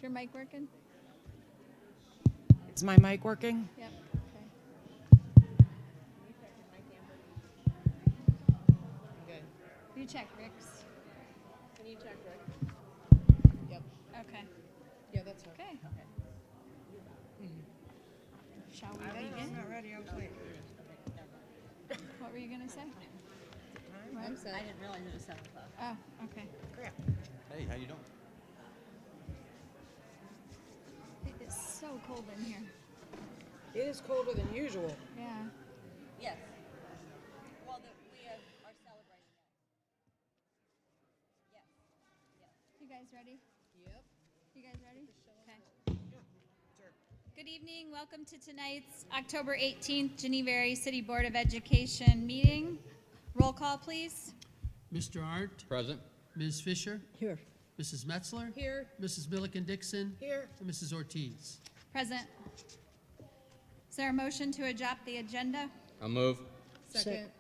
your mic working? Is my mic working? Yep. Okay. Good. You check Rick's. Can you check, Rick? Yep. Okay. Yeah, that's her. Okay. Shall we I'm begin? not ready. I was late. What were you gonna say? I'm set. I didn't realize it was 7 o'clock. Oh, okay. Crap. Hey, how you doing? It is so cold in here. It is colder than usual. Yeah. Yes. Well, we are celebrating it. Yes. Yes. You guys ready? Yep. You guys ready? Okay. Yeah. Sure. Good evening. Welcome to tonight's October 18th Geneva City Board of Education meeting. Roll call, please. Mr. Arndt, Present. Ms. Fisher, Here. Mrs. Metzler, Here. Mrs. Milliken Dixon, Here. and Mrs. Ortiz. Present. Is there a motion to adopt the agenda? I'll move. Second.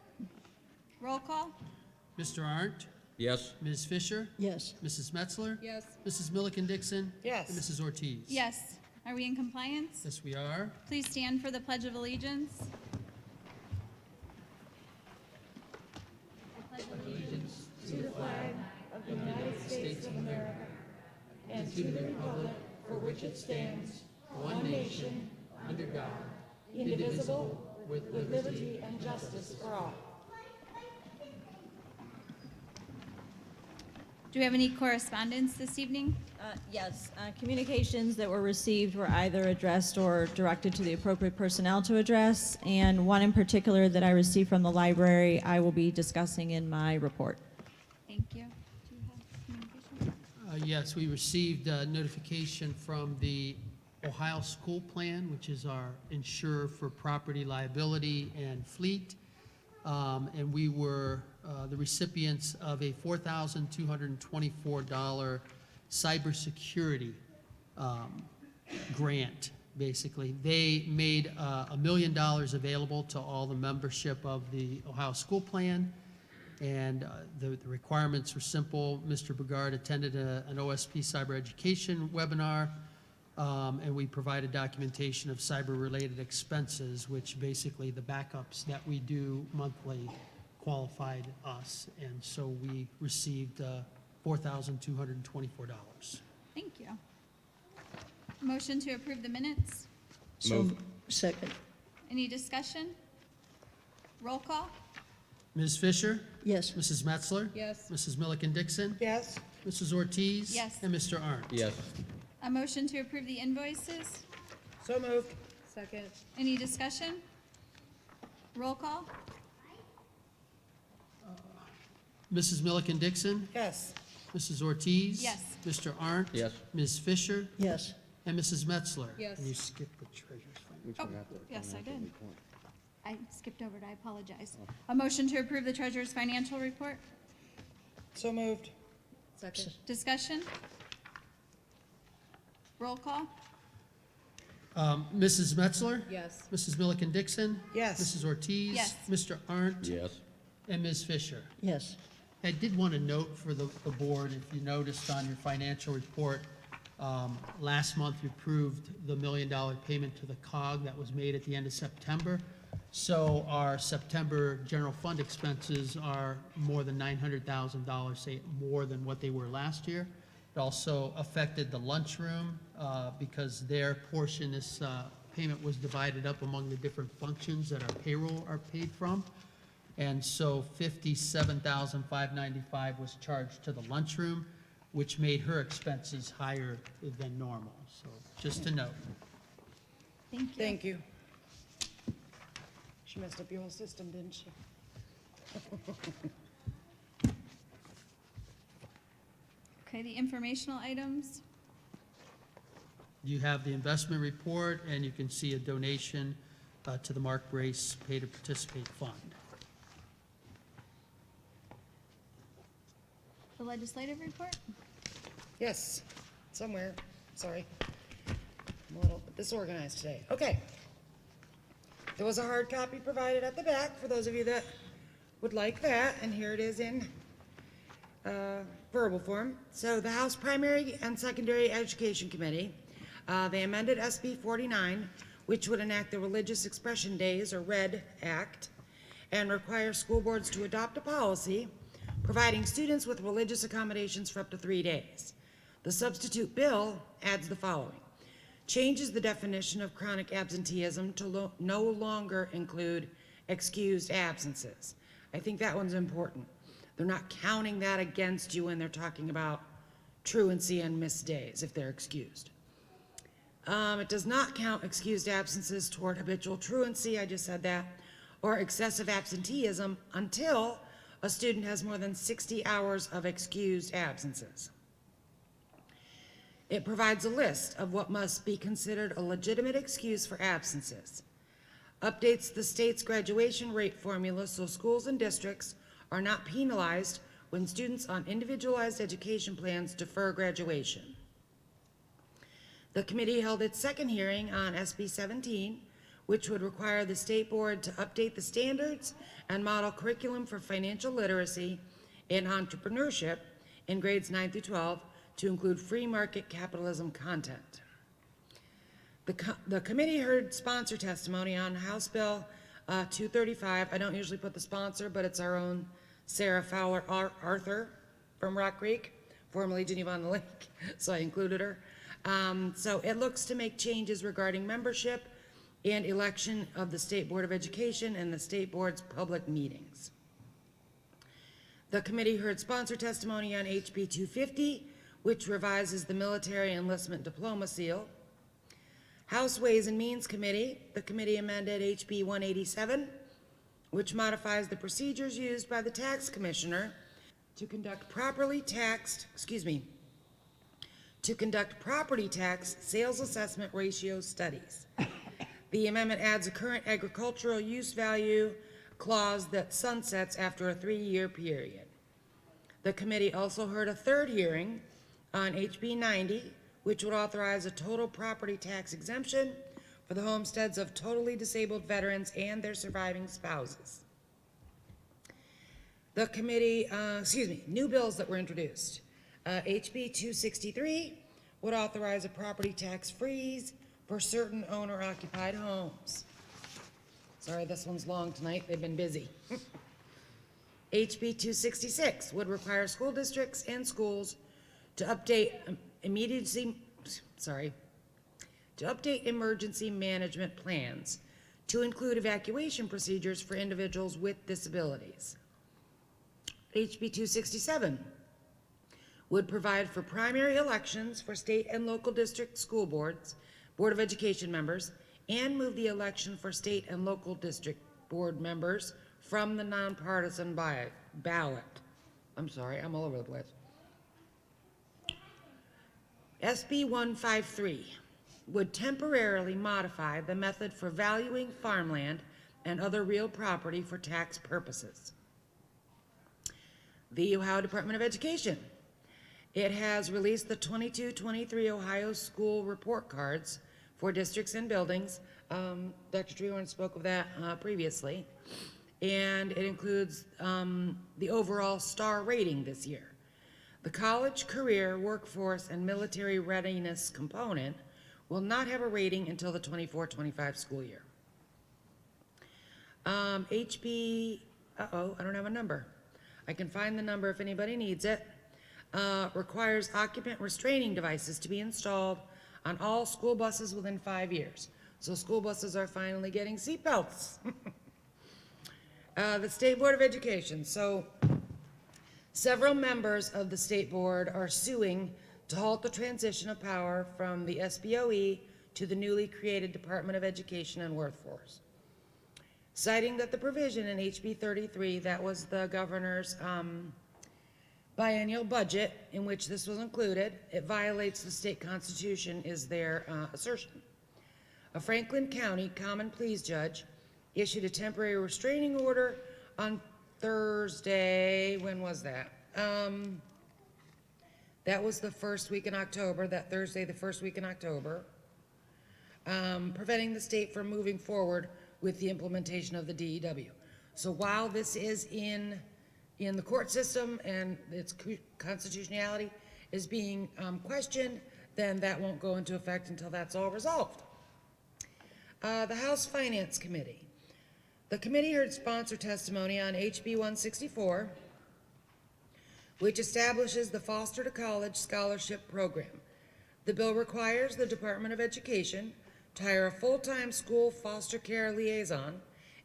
Roll call. Mr. Arndt, Yes. Ms. Fisher, Yes. Mrs. Metzler, Yes. Mrs. Milliken Dixon, Yes. and Mrs. Ortiz. Yes. Are we in compliance? Yes, we are. Please stand for the Pledge of Allegiance. States of America, and to the republic for which it stands, one nation, under God, indivisible, with liberty and justice for all. Do we have any correspondence this evening? Yes. Communications that were received were either addressed or directed to the appropriate personnel to address, and one in particular that I received from the library I will be discussing in my report. Thank you. Do you have communication? Yes, we received notification from the Ohio School Plan, which is our insurer for property liability and fleet. And we were the recipients of a $4,224 cybersecurity grant, basically. They made $1 million available to all the membership of the Ohio School Plan. And the requirements were simple. Mr. Bogard attended an OSP cyber education webinar, and we provided documentation of cyber-related expenses, which basically the backups that we do monthly qualified us. And so we received $4,224. Thank you. Motion to approve the minutes. Move. Second. Any discussion? Roll call. Ms. Fisher? Yes. Mrs. Metzler? Yes. Mrs. Milliken Dixon? Yes. Mrs. Ortiz? Yes. And Mr. Arndt? Yes. A motion to approve the invoices. So moved. Second. Any discussion? Roll call. Mrs. Milliken Dixon? Yes. Mrs. Ortiz? Yes. Mr. Arndt? Yes. Ms. Fisher? Yes. And Mrs. Metzler? Yes. And you skipped the treasurer's fund. Oh, yes, I did. I skipped over it. I apologize. A motion to approve the treasurer's financial report. So moved. Second. Discussion? Roll call. Mrs. Metzler? Yes. Mrs. Milliken Dixon? Yes. Mrs. Ortiz? Yes. Mr. Arndt? Yes. And Ms. Fisher? Yes. I did want to note for the board, if you noticed on your financial report, last month you approved the $1 million payment to the COG that was made at the end of September. So our September general fund expenses are more than $900,000, say more than what they were last year. It also affected the lunchroom because their portion, this payment was divided up among the different functions that our payroll are paid from. And so $57,595 was charged to the lunchroom, which made her expenses higher than normal. So just to note. Thank you. Thank you. She messed up your whole system, didn't she? Okay, the informational items. You have the investment report, and you can see a donation to the Mark Brace Pay to Participate Fund. The legislative report. Yes, somewhere. Sorry. I'm a little disorganized today. Okay. There was a hard copy provided at the back for those of you that would like that, and here it is in verbal form. So the House Primary and Secondary Education Committee, they amended SB 49, which would enact the Religious Expression Days, or RED Act, and require school boards to adopt a policy providing students with religious accommodations for up to 3 days. The substitute bill adds the following: changes the definition of chronic absenteeism to no longer include excused absences. I think that one's important. They're not counting that against you when they're talking about truancy and missed days if they're excused. It does not count excused absences toward habitual truancy, I just said that, or excessive absenteeism until a student has more than 60 hours of excused absences. It provides a list of what must be considered a legitimate excuse for absences, updates the state's graduation rate formula so schools and districts are not penalized when students on individualized education plans defer graduation. The committee held its second hearing on SB 17, which would require the state board to update the standards and model curriculum for financial literacy and entrepreneurship in grades 9 through 12 to include free market capitalism content. The committee heard sponsor testimony on House Bill 235. I don't usually put the sponsor, but it's our own Sarah Fowler Arthur from Rock Creek, formerly Geneva on the Lake, so I included her. So it looks to make changes regarding membership and election of the State Board of Education and the State Board's public meetings. The committee heard sponsor testimony on HB 250, which revises the military enlistment diploma seal. House Ways and Means Committee, the committee amended HB 187, which modifies the procedures used by the tax commissioner to conduct property tax sales assessment ratio studies. The amendment adds a current agricultural use value clause that sunsets after a 3-year period. The committee also heard a third hearing on HB 90, which would authorize a total property tax exemption for the homesteads of totally disabled veterans and their surviving spouses. The committee, new bills that were introduced. HB 263 would authorize a property tax freeze for certain owner-occupied homes. Sorry, this one's long tonight. They've been busy. HB 266 would require school districts and schools to update emergency management plans to include evacuation procedures for individuals with disabilities. HB 267 would provide for primary elections for state and local district school boards, Board of Education members, and move the election for state and local district board members from the nonpartisan ballot. I'm sorry, I'm all over the place. SB 153 would temporarily modify the method for valuing farmland and other real property for tax purposes. The Ohio Department of Education. It has released the 22-23 Ohio School Report Cards for districts and buildings. Dr. Treharn spoke of that previously. And it includes the overall star rating this year. The college, career, workforce, and military readiness component will not have a rating until the 24-25 school year. HB, I don't have a number. I can find the number if anybody needs it. Requires occupant restraining devices to be installed on all school buses within 5 years. So school buses are finally getting seatbelts. The State Board of Education. So several members of the State Board are suing to halt the transition of power from the SBOE to the newly created Department of Education and Workforce, citing that the provision in HB 33, that was the governor's biennial budget in which this was included, it violates the state constitution, is their assertion. A Franklin County Common Pleas judge issued a temporary restraining order on Thursday. When was that? That was the first week in October, that Thursday, the first week in October, preventing the state from moving forward with the implementation of the DEW. So while this is in in the court system and its constitutionality is being questioned, then that won't go into effect until that's all resolved. The House Finance Committee. The committee heard sponsor testimony on HB 164, which establishes the Foster to College Scholarship Program. The bill requires the Department of Education to hire a full-time school foster care liaison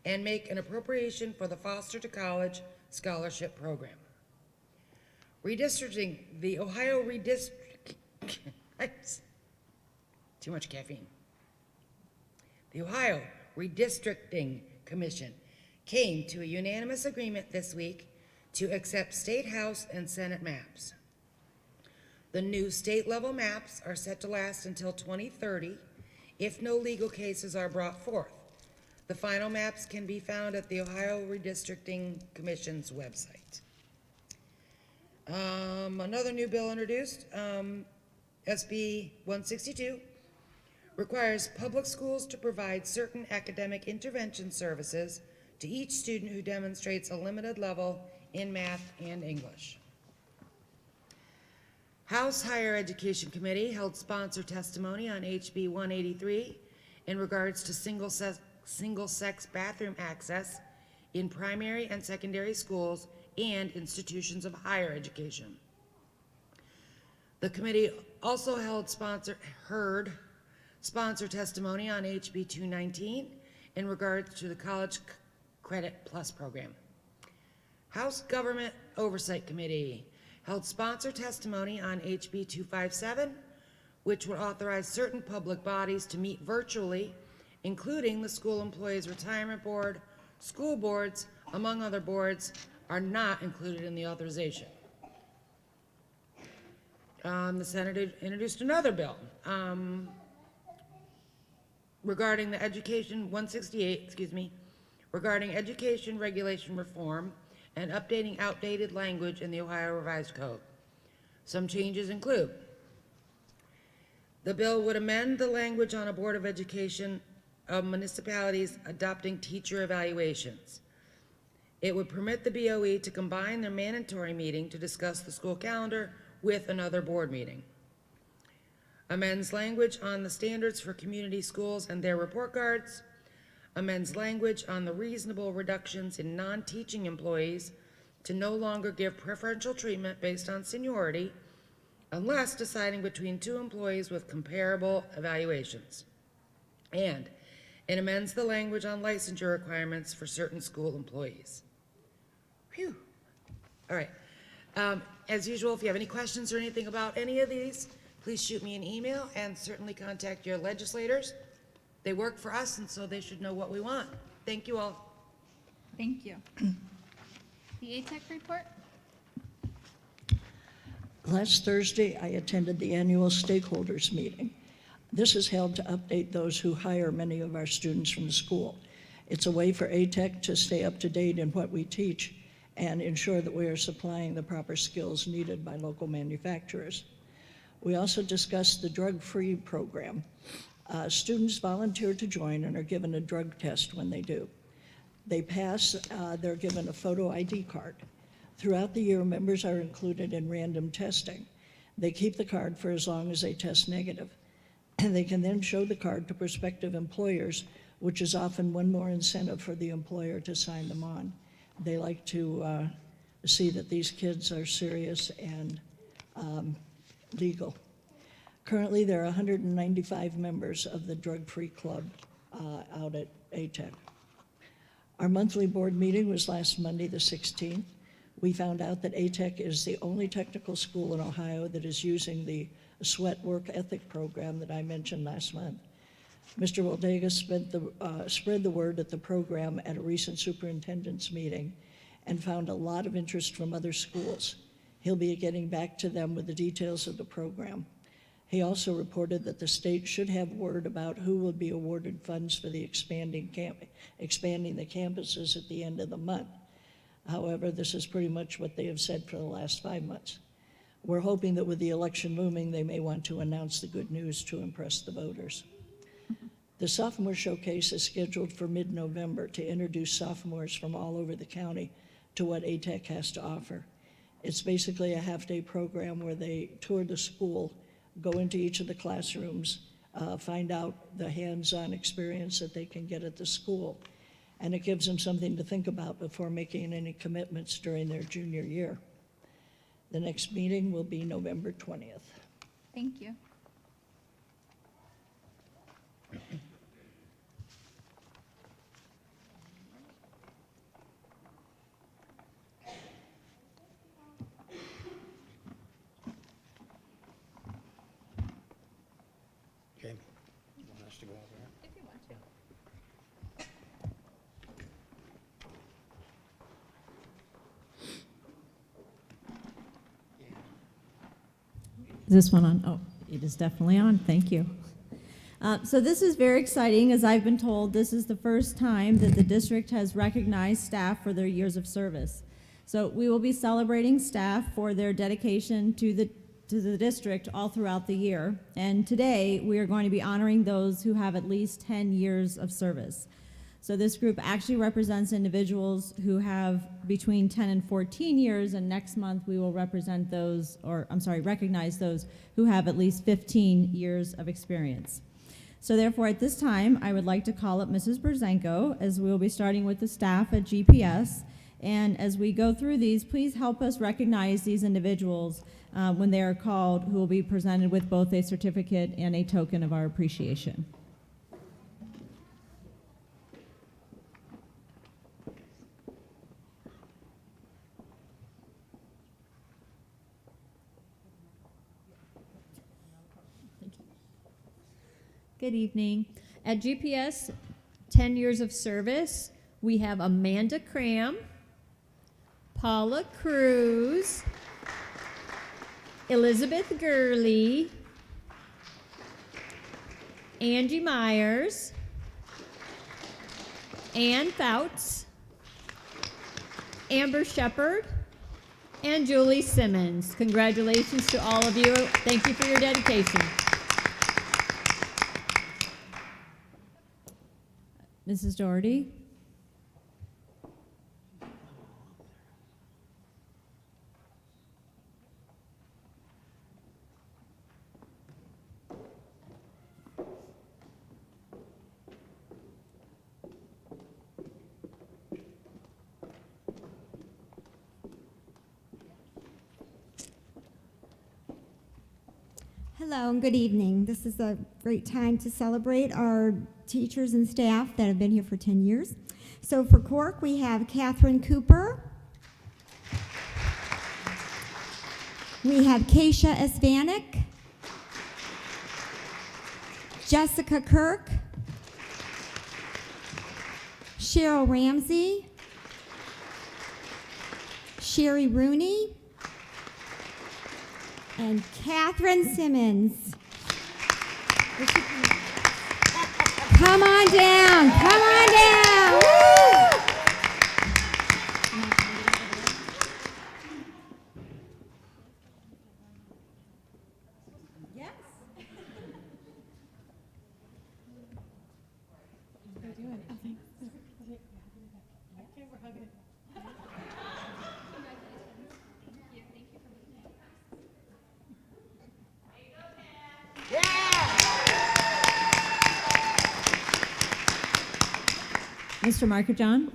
and make an appropriation for the Foster to College Scholarship Program. Redistricting, the Ohio too much caffeine. The Ohio Redistricting Commission came to a unanimous agreement this week to accept State House and Senate maps. The new state-level maps are set to last until 2030 if no legal cases are brought forth. The final maps can be found at the Ohio Redistricting Commission's website. Another new bill introduced, SB 162, requires public schools to provide certain academic intervention services to each student who demonstrates a limited level in math and English. House Higher Education Committee held sponsor testimony on HB 183 in regards to single-sex bathroom access in primary and secondary schools and institutions of higher education. The committee also heard sponsor testimony on HB 219 in regards to the College Credit Plus program. House Government Oversight Committee held sponsor testimony on HB 257, which would authorize certain public bodies to meet virtually, including the School Employees Retirement Board. School boards, among other boards, are not included in the authorization. The Senate introduced another bill regarding the education, 168, regarding education regulation reform and updating outdated language in the Ohio Revised Code. Some changes include: the bill would amend the language on a Board of Education of municipalities adopting teacher evaluations. It would permit the BOE to combine their mandatory meeting to discuss the school calendar with another board meeting. Amends language on the standards for community schools and their report cards. Amends language on the reasonable reductions in non-teaching employees to no longer give preferential treatment based on seniority unless deciding between two employees with comparable evaluations. And it amends the language on licensure requirements for certain school employees. Phew. All right. As usual, if you have any questions or anything about any of these, please shoot me an email and certainly contact your legislators. They work for us, and so they should know what we want. Thank you all. Thank you. The ATEC report? Last Thursday, I attended the annual stakeholders meeting. This is held to update those who hire many of our students from the school. It's a way for ATEC to stay up to date in what we teach and ensure that we are supplying the proper skills needed by local manufacturers. We also discussed the drug-free program. Students volunteer to join and are given a drug test when they do. They pass, they're given a photo ID card. Throughout the year, members are included in random testing. They keep the card for as long as they test negative. And they can then show the card to prospective employers, which is often one more incentive for the employer to sign them on. They like to see that these kids are serious and legal. Currently, there are 195 members of the drug-free club out at ATEC. Our monthly board meeting was last Monday, the 16th. We found out that ATEC is the only technical school in Ohio that is using the sweat work ethic program that I mentioned last month. Mr. Waldega spread the word at the program at a recent superintendent's meeting and found a lot of interest from other schools. He'll be getting back to them with the details of the program. He also reported that the state should have word about who will be awarded funds for the expanding the campuses at the end of the month. However, this is pretty much what they have said for the last 5 months. We're hoping that with the election looming, they may want to announce the good news to impress the voters. The sophomore showcase is scheduled for mid-November to introduce sophomores from all over the county to what ATEC has to offer. It's basically a half-day program where they tour the school, go into each of the classrooms, find out the hands-on experience that they can get at the school. And it gives them something to think about before making any commitments during their junior year. The next meeting will be November 20th. Thank you. Okay. You want us to go over there? If you want to. Is this one on? Oh, it is definitely on. Thank you. So this is very exciting. As I've been told, this is the first time that the district has recognized staff for their years of service. So we will be celebrating staff for their dedication to the district all throughout the year. And today, we are going to be honoring those who have at least 10 years of service. So this group actually represents individuals who have between 10 and 14 years, and next month we will represent those, or I'm sorry, recognize those who have at least 15 years of experience. So therefore, at this time, I would like to call up Mrs. Berzenko, as we will be starting with the staff at GPS. And as we go through these, please help us recognize these individuals when they are called, who will be presented with both a certificate and a token of our appreciation. Good evening. At GPS, 10 years of service, we have Amanda Cram, Paula Cruz, Elizabeth Gurley, Angie Myers, Ann Fouts, Amber Shepard, and Julie Simmons. Congratulations to all of you. Thank you for your dedication. Mrs. Doherty? Hello and good evening. This is a great time to celebrate our teachers and staff that have been here for 10 years. So for Cork, we have Catherine Cooper. We have Keisha Esvanek, Jessica Kirk, Cheryl Ramsey, Sherry Rooney, and Catherine Simmons. Come on down, come on down. Woo! Yes. Mr. Markajon?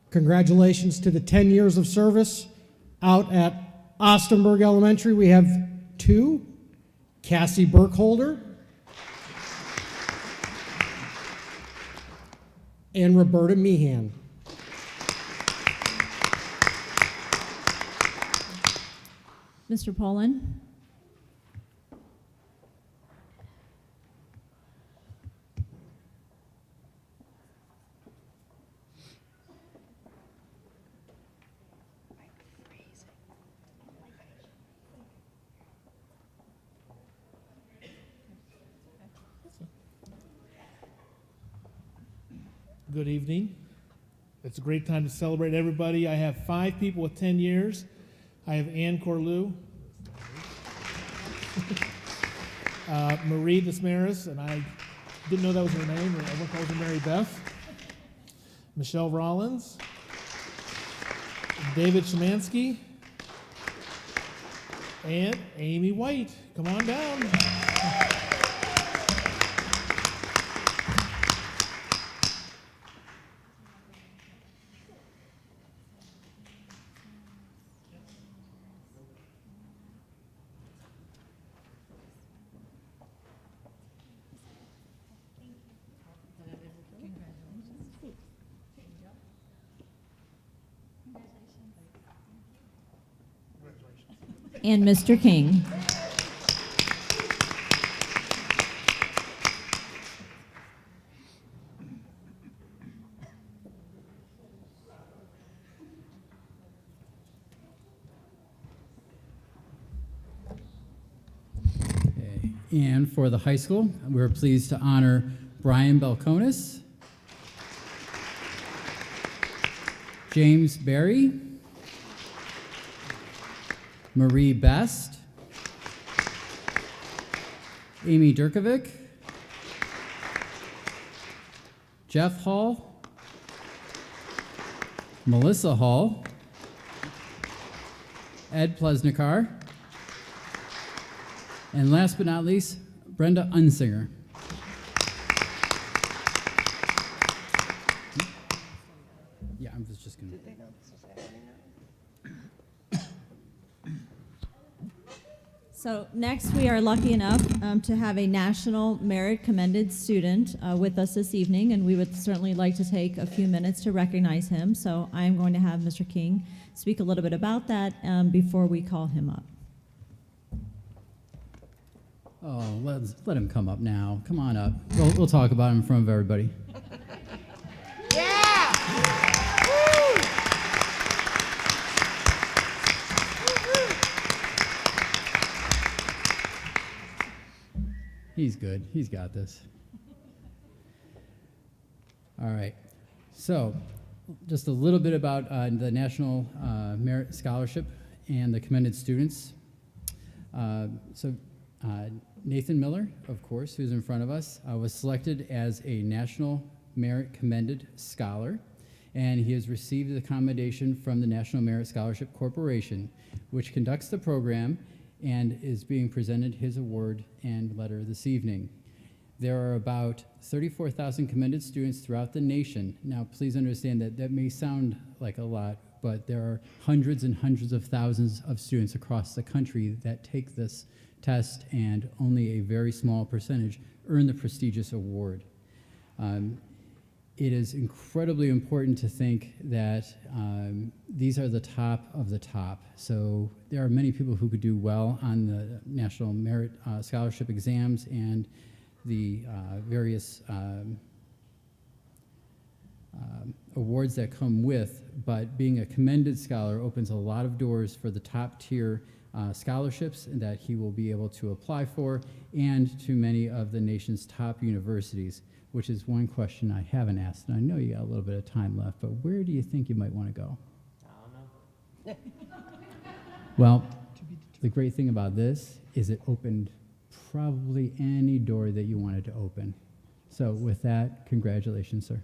Congratulations to the 10 years of service. Out at Ostenburg Elementary, we have two. Cassie Burkholder and Roberta Meehan. Mr. Poland? Good evening. It's a great time to celebrate everybody. I have 5 people with 10 years. I have Ann Corlew, Marie Desmaris, and I didn't know that was her name. Everyone calls her Mary Beth. Michelle Rollins, David Szymanski, and Amy White. Come on down. And Mr. King. Okay. And for the high school, we're pleased to honor Brian Belkonis, James Berry, Marie Best, Amy Durkovic, Jeff Hall, Melissa Hall, Ed Plesnikar, and last but not least, Brenda Unsinger. Yeah, I'm just gonna. Did they know this was happening now? So next, we are lucky enough to have a National Merit Commended student with us this evening, and we would certainly like to take a few minutes to recognize him. So I am going to have Mr. King speak a little bit about that before we call him up. Oh, let him come up now. Come on up. We'll talk about him in front of everybody. He's good. He's got this. All right. So, just a little bit about the National Merit Scholarship and the commended students. Nathan Miller, of course, who's in front of us, was selected as a National Merit Commended Scholar, and he has received the commendation from the National Merit Scholarship Corporation, which conducts the program and is being presented his award and letter this evening. There are about 34,000 commended students throughout the nation. Now, please understand that that may sound like a lot, but there are hundreds and hundreds of thousands of students across the country that take this test, and only a very small percentage earn the prestigious award. It is incredibly important to think that these are the top of the top. So there are many people who could do well on the National Merit Scholarship exams and the various awards that come with, but being a commended scholar opens a lot of doors for the top tier scholarships that he will be able to apply for, and to many of the nation's top universities, which is one question I haven't asked. And I know you got a little bit of time left, but where do you think you might want to go? I don't know. Well, the great thing about this is it opened probably any door that you wanted to open. So with that, congratulations, sir.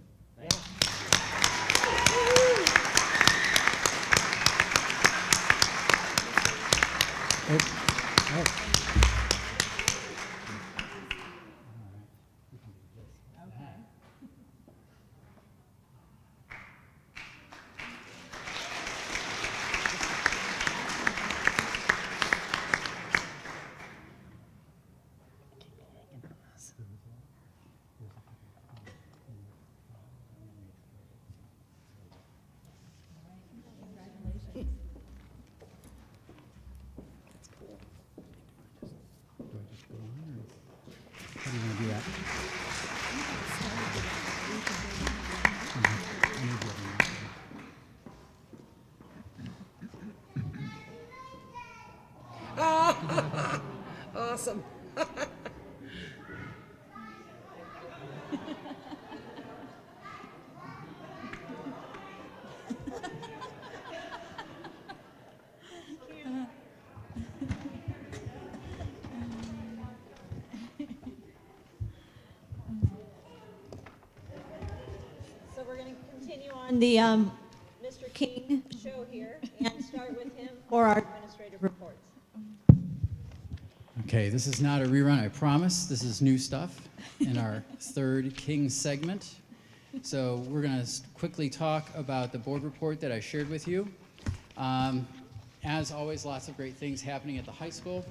How do you want to do that? Awesome. run the Mr. King show here and start with him for our administrative reports. Okay, this is not a rerun, I promise. This is new stuff in our third King segment. So we're going to quickly talk about the board report that I shared with you. As always, lots of great things happening at the high school.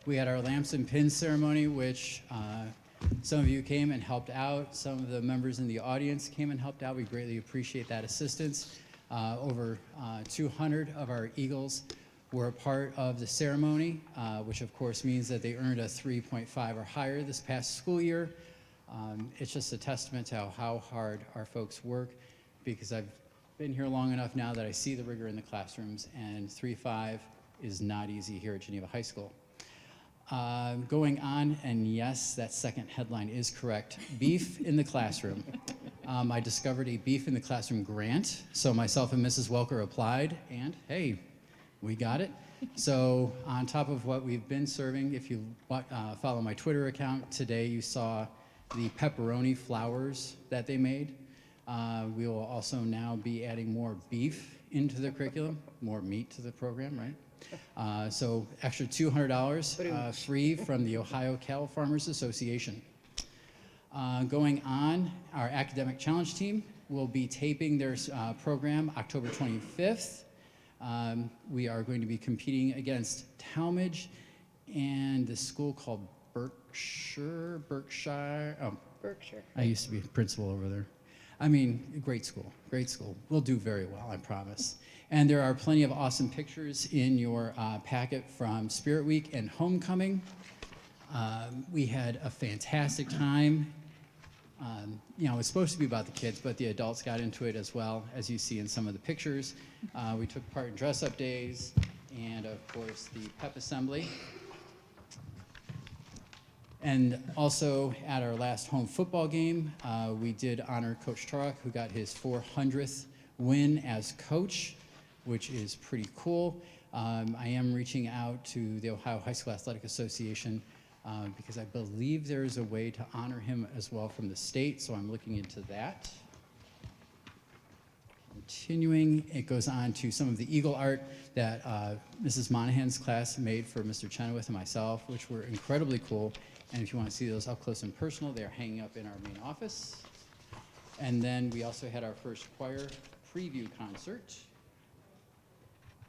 We had our lamps and pins ceremony, which some of you came and helped out. Some of the members in the audience came and helped out. We greatly appreciate that assistance. Over 200 of our Eagles were a part of the ceremony, which of course means that they earned a 3.5 or higher this past school year. It's just a testament to how hard our folks work, because I've been here long enough now that I see the rigor in the classrooms, and 3.5 is not easy here at Geneva High School. Going on, and yes, that second headline is correct, beef in the classroom. I discovered a beef in the classroom grant, so myself and Mrs. Welker applied, and hey, we got it. So on top of what we've been serving, if you follow my Twitter account today, you saw the pepperoni flowers that they made. We will also now be adding more beef into the curriculum, more meat to the program, right? So extra $200 free from the Ohio Cattle Farmers Association. Going on, our academic challenge team will be taping their program October 25th. We are going to be competing against Talmadge and the school called Berkshire. I used to be principal over there. I mean, great school, great school. We'll do very well, I promise. And there are plenty of awesome pictures in your packet from Spirit Week and Homecoming. We had a fantastic time. It's supposed to be about the kids, but the adults got into it as well, as you see in some of the pictures. We took part in dress-up days and, of course, the pep assembly. And also at our last home football game, we did honor Coach Turok, who got his 400th win as coach, which is pretty cool. I am reaching out to the Ohio High School Athletic Association because I believe there is a way to honor him as well from the state, so I'm looking into that. Continuing, it goes on to some of the Eagle art that Mrs. Monahan's class made for Mr. Chenoweth and myself, which were incredibly cool. And if you want to see those up close and personal, they're hanging up in our main office. And then we also had our first choir preview concert.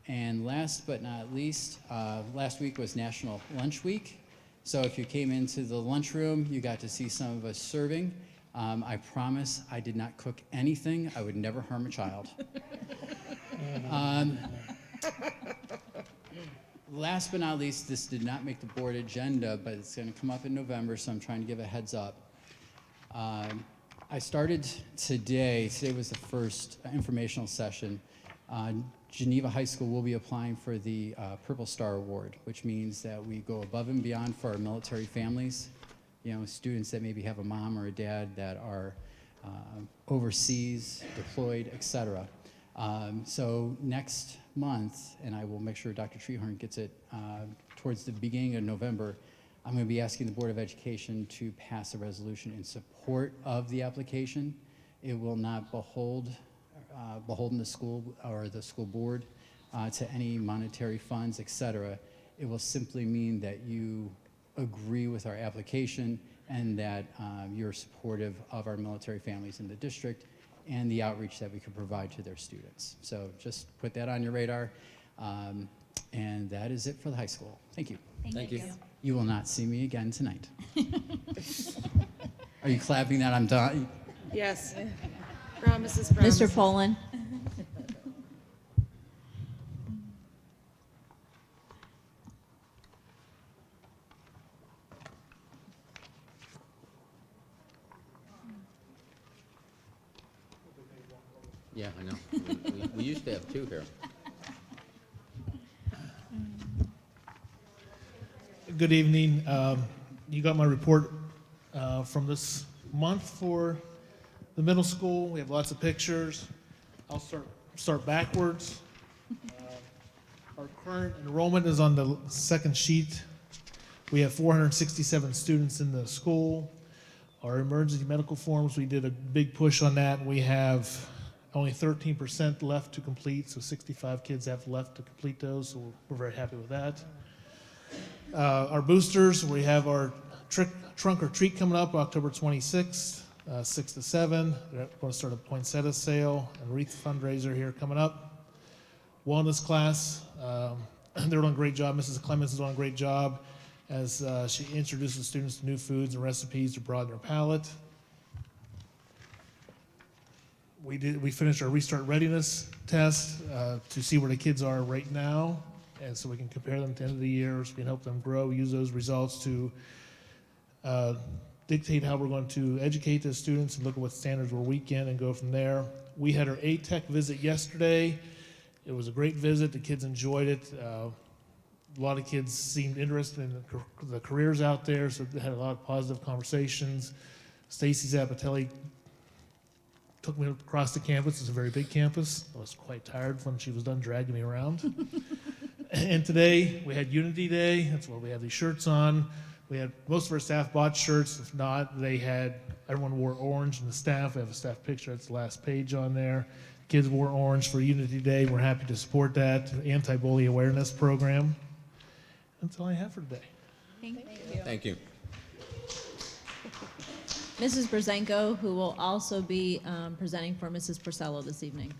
And last but not least, last week was National Lunch Week. So if you came into the lunchroom, you got to see some of us serving. I promise I did not cook anything. I would never harm a child. Last but not least, this did not make the board agenda, but it's going to come up in November, so I'm trying to give a heads up. I started today. Today was the first informational session. Geneva High School will be applying for the Purple Star Award, which means that we go above and beyond for our military families. Students that maybe have a mom or a dad that are overseas, deployed, etc. So next month, and I will make sure Dr. Treharn gets it towards the beginning of November, I'm going to be asking the Board of Education to pass a resolution in support of the application. It will not beholden the school or the school board to any monetary funds, etc. It will simply mean that you agree with our application and that you're supportive of our military families in the district and the outreach that we could provide to their students. So just put that on your radar. And that is it for the high school. Thank you. Thank you. You will not see me again tonight. Are you clapping that I'm done? Yes. Promises, promises. Mr. Poland. Yeah, I know. We used to have two here. Good evening. You got my report from this month for the middle school. We have lots of pictures. I'll start backwards. Our current enrollment is on the second sheet. We have 467 students in the school. Our emergency medical forms, we did a big push on that. We have only 13% left to complete, so 65 kids have left to complete those, so we're very happy with that. Our boosters, we have our trunk or treat coming up October 26th, 6 to 7. We're going to start a poinsettia sale and wreath fundraiser here coming up. Wellness class, they're doing a great job. Mrs. Clemens is doing a great job as she introduces students to new foods and recipes to broaden their palate. We finished our restart readiness test to see where the kids are right now, and so we can compare them to the end of the year, so we can help them grow, use those results to dictate how we're going to educate the students and look at what standards we're weak in and go from there. We had our ATEC visit yesterday. It was a great visit. The kids enjoyed it. A lot of kids seemed interested in the careers out there, so they had a lot of positive conversations. Stacy Zapatelli took me across the campus. It's a very big campus. I was quite tired when she was done dragging me around. And today we had Unity Day. That's why we have these shirts on. We had most of our staff bought shirts. If not, everyone wore orange in the staff. We have a staff picture. That's the last page on there. Kids wore orange for Unity Day. We're happy to support that anti-bully awareness program. That's all I have for today. Thank you. Thank you. Mrs. Brzenko, who will also be presenting for Mrs. Porcello this evening.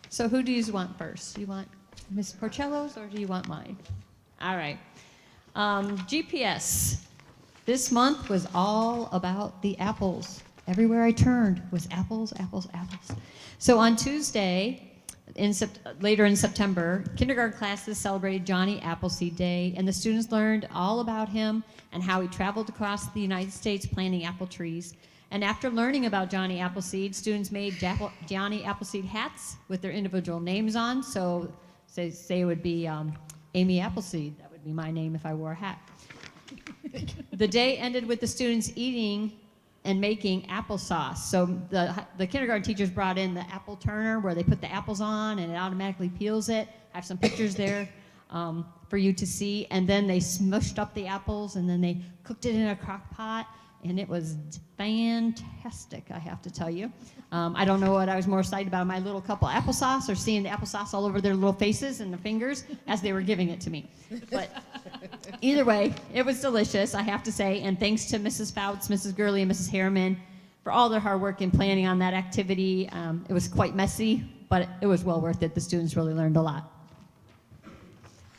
So who do you want first? You want Ms. Porcello's or do you want mine? All right. GPS. This month was all about the apples. Everywhere I turned was apples, apples, apples. So on Tuesday, later in September, kindergarten classes celebrated Johnny Appleseed Day, and the students learned all about him and how he traveled across the United States planting apple trees. And after learning about Johnny Appleseed, students made Johnny Appleseed hats with their individual names on. So say it would be Amy Appleseed. That would be my name if I wore a hat. The day ended with the students eating and making applesauce. So the kindergarten teachers brought in the apple turner where they put the apples on and it automatically peels it. I have some pictures there for you to see. And then they smushed up the apples and then they cooked it in a crock pot. And it was fantastic, I have to tell you. I don't know what I was more excited about, my little cup of applesauce or seeing the applesauce all over their little faces and their fingers as they were giving it to me. But either way, it was delicious, I have to say. And thanks to Mrs. Fouts, Mrs. Gurley, and Mrs. Harriman for all their hard work in planning on that activity. It was quite messy, but it was well worth it. The students really learned a lot.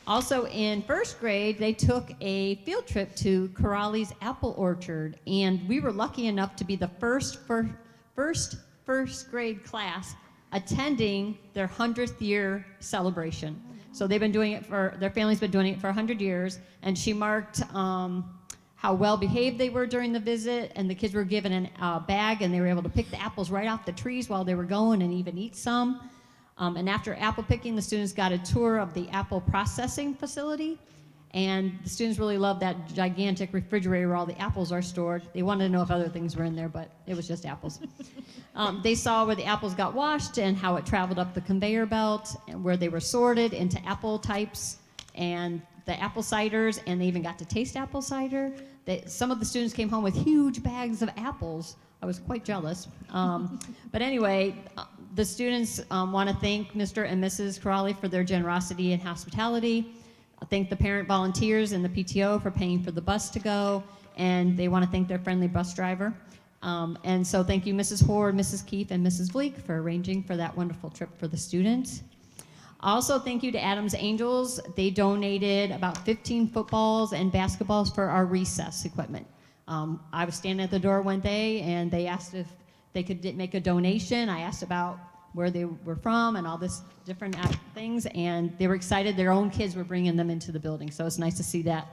Also in first grade, they took a field trip to Corrali's apple orchard, and we were lucky enough to be the first grade class attending their 100th year celebration. So they've been doing it their family's been doing it for 100 years, and she marked how well behaved they were during the visit, and the kids were given a bag, and they were able to pick the apples right off the trees while they were going and even eat some. And after apple picking, the students got a tour of the apple processing facility, and the students really loved that gigantic refrigerator where all the apples are stored. They wanted to know if other things were in there, but it was just apples. They saw where the apples got washed and how it traveled up the conveyor belt, and where they were sorted into apple types and the apple ciders, and they even got to taste apple cider. Some of the students came home with huge bags of apples. I was quite jealous. But anyway, the students want to thank Mr. and Mrs. Corrali for their generosity and hospitality. Thank the parent volunteers and the PTO for paying for the bus to go, and they want to thank their friendly bus driver. And so thank you, Mrs. Hoard, Mrs. Keefe, and Mrs. Vleek for arranging for that wonderful trip for the students. Also, thank you to Adams Angels. They donated about 15 footballs and basketballs for our recess equipment. I was standing at the door one day, and they asked if they could make a donation. I asked about where they were from and all this different things, and they were excited. Their own kids were bringing them into the building, so it's nice to see that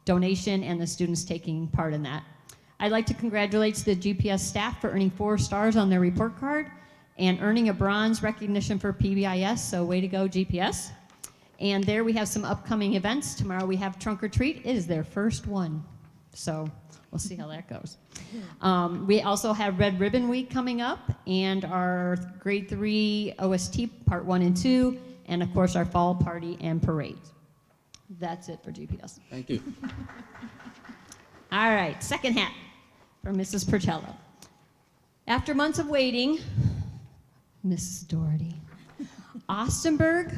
donation and the students taking part in that. I'd like to congratulate the GPS staff for earning 4 stars on their report card and earning a bronze recognition for PBIS, so way to go, GPS. And there we have some upcoming events. Tomorrow we have Trunk or Treat. It is their first one, so we'll see how that goes. We also have Red Ribbon Week coming up, and our grade 3 OST part 1 and 2, and of course our fall party and parade. That's it for GPS. Thank you. All right, second hat for Mrs. Porcello. After months of waiting, Mrs. Doherty, Austenburg,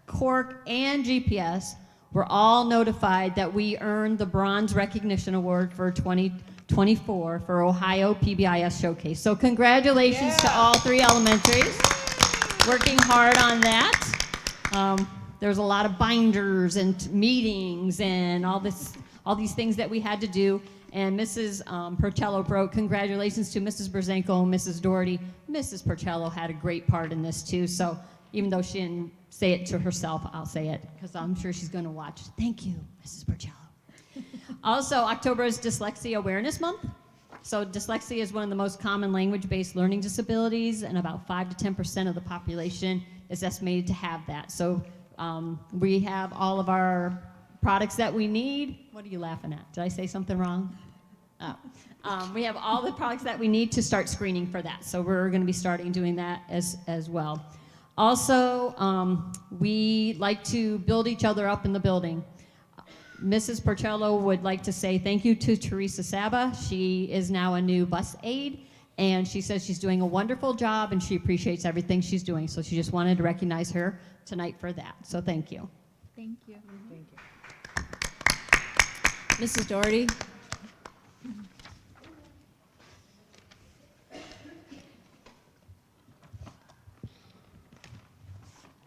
Cork, and GPS were all notified that we earned the Bronze Recognition Award for 2024 for Ohio PBIS Showcase. So congratulations to all three elementaries. Working hard on that. There's a lot of binders and meetings and all these things that we had to do. And Mrs. Porcello wrote, congratulations to Mrs. Brzenko and Mrs. Doherty. Mrs. Porcello had a great part in this too. So even though she didn't say it to herself, I'll say it because I'm sure she's going to watch. Thank you, Mrs. Porcello. Also, October is Dyslexia Awareness Month. So dyslexia is one of the most common language-based learning disabilities, and about 5 to 10% of the population is estimated to have that. So we have all of our products that we need. What are you laughing at? Did I say something wrong? Oh. We have all the products that we need to start screening for that. So we're going to be starting doing that as well. Also, we like to build each other up in the building. Mrs. Porcello would like to say thank you to Teresa Saba. She is now a new bus aide, and she says she's doing a wonderful job, and she appreciates everything she's doing. So she just wanted to recognize her tonight for that. So thank you. Thank you. Mrs. Doherty?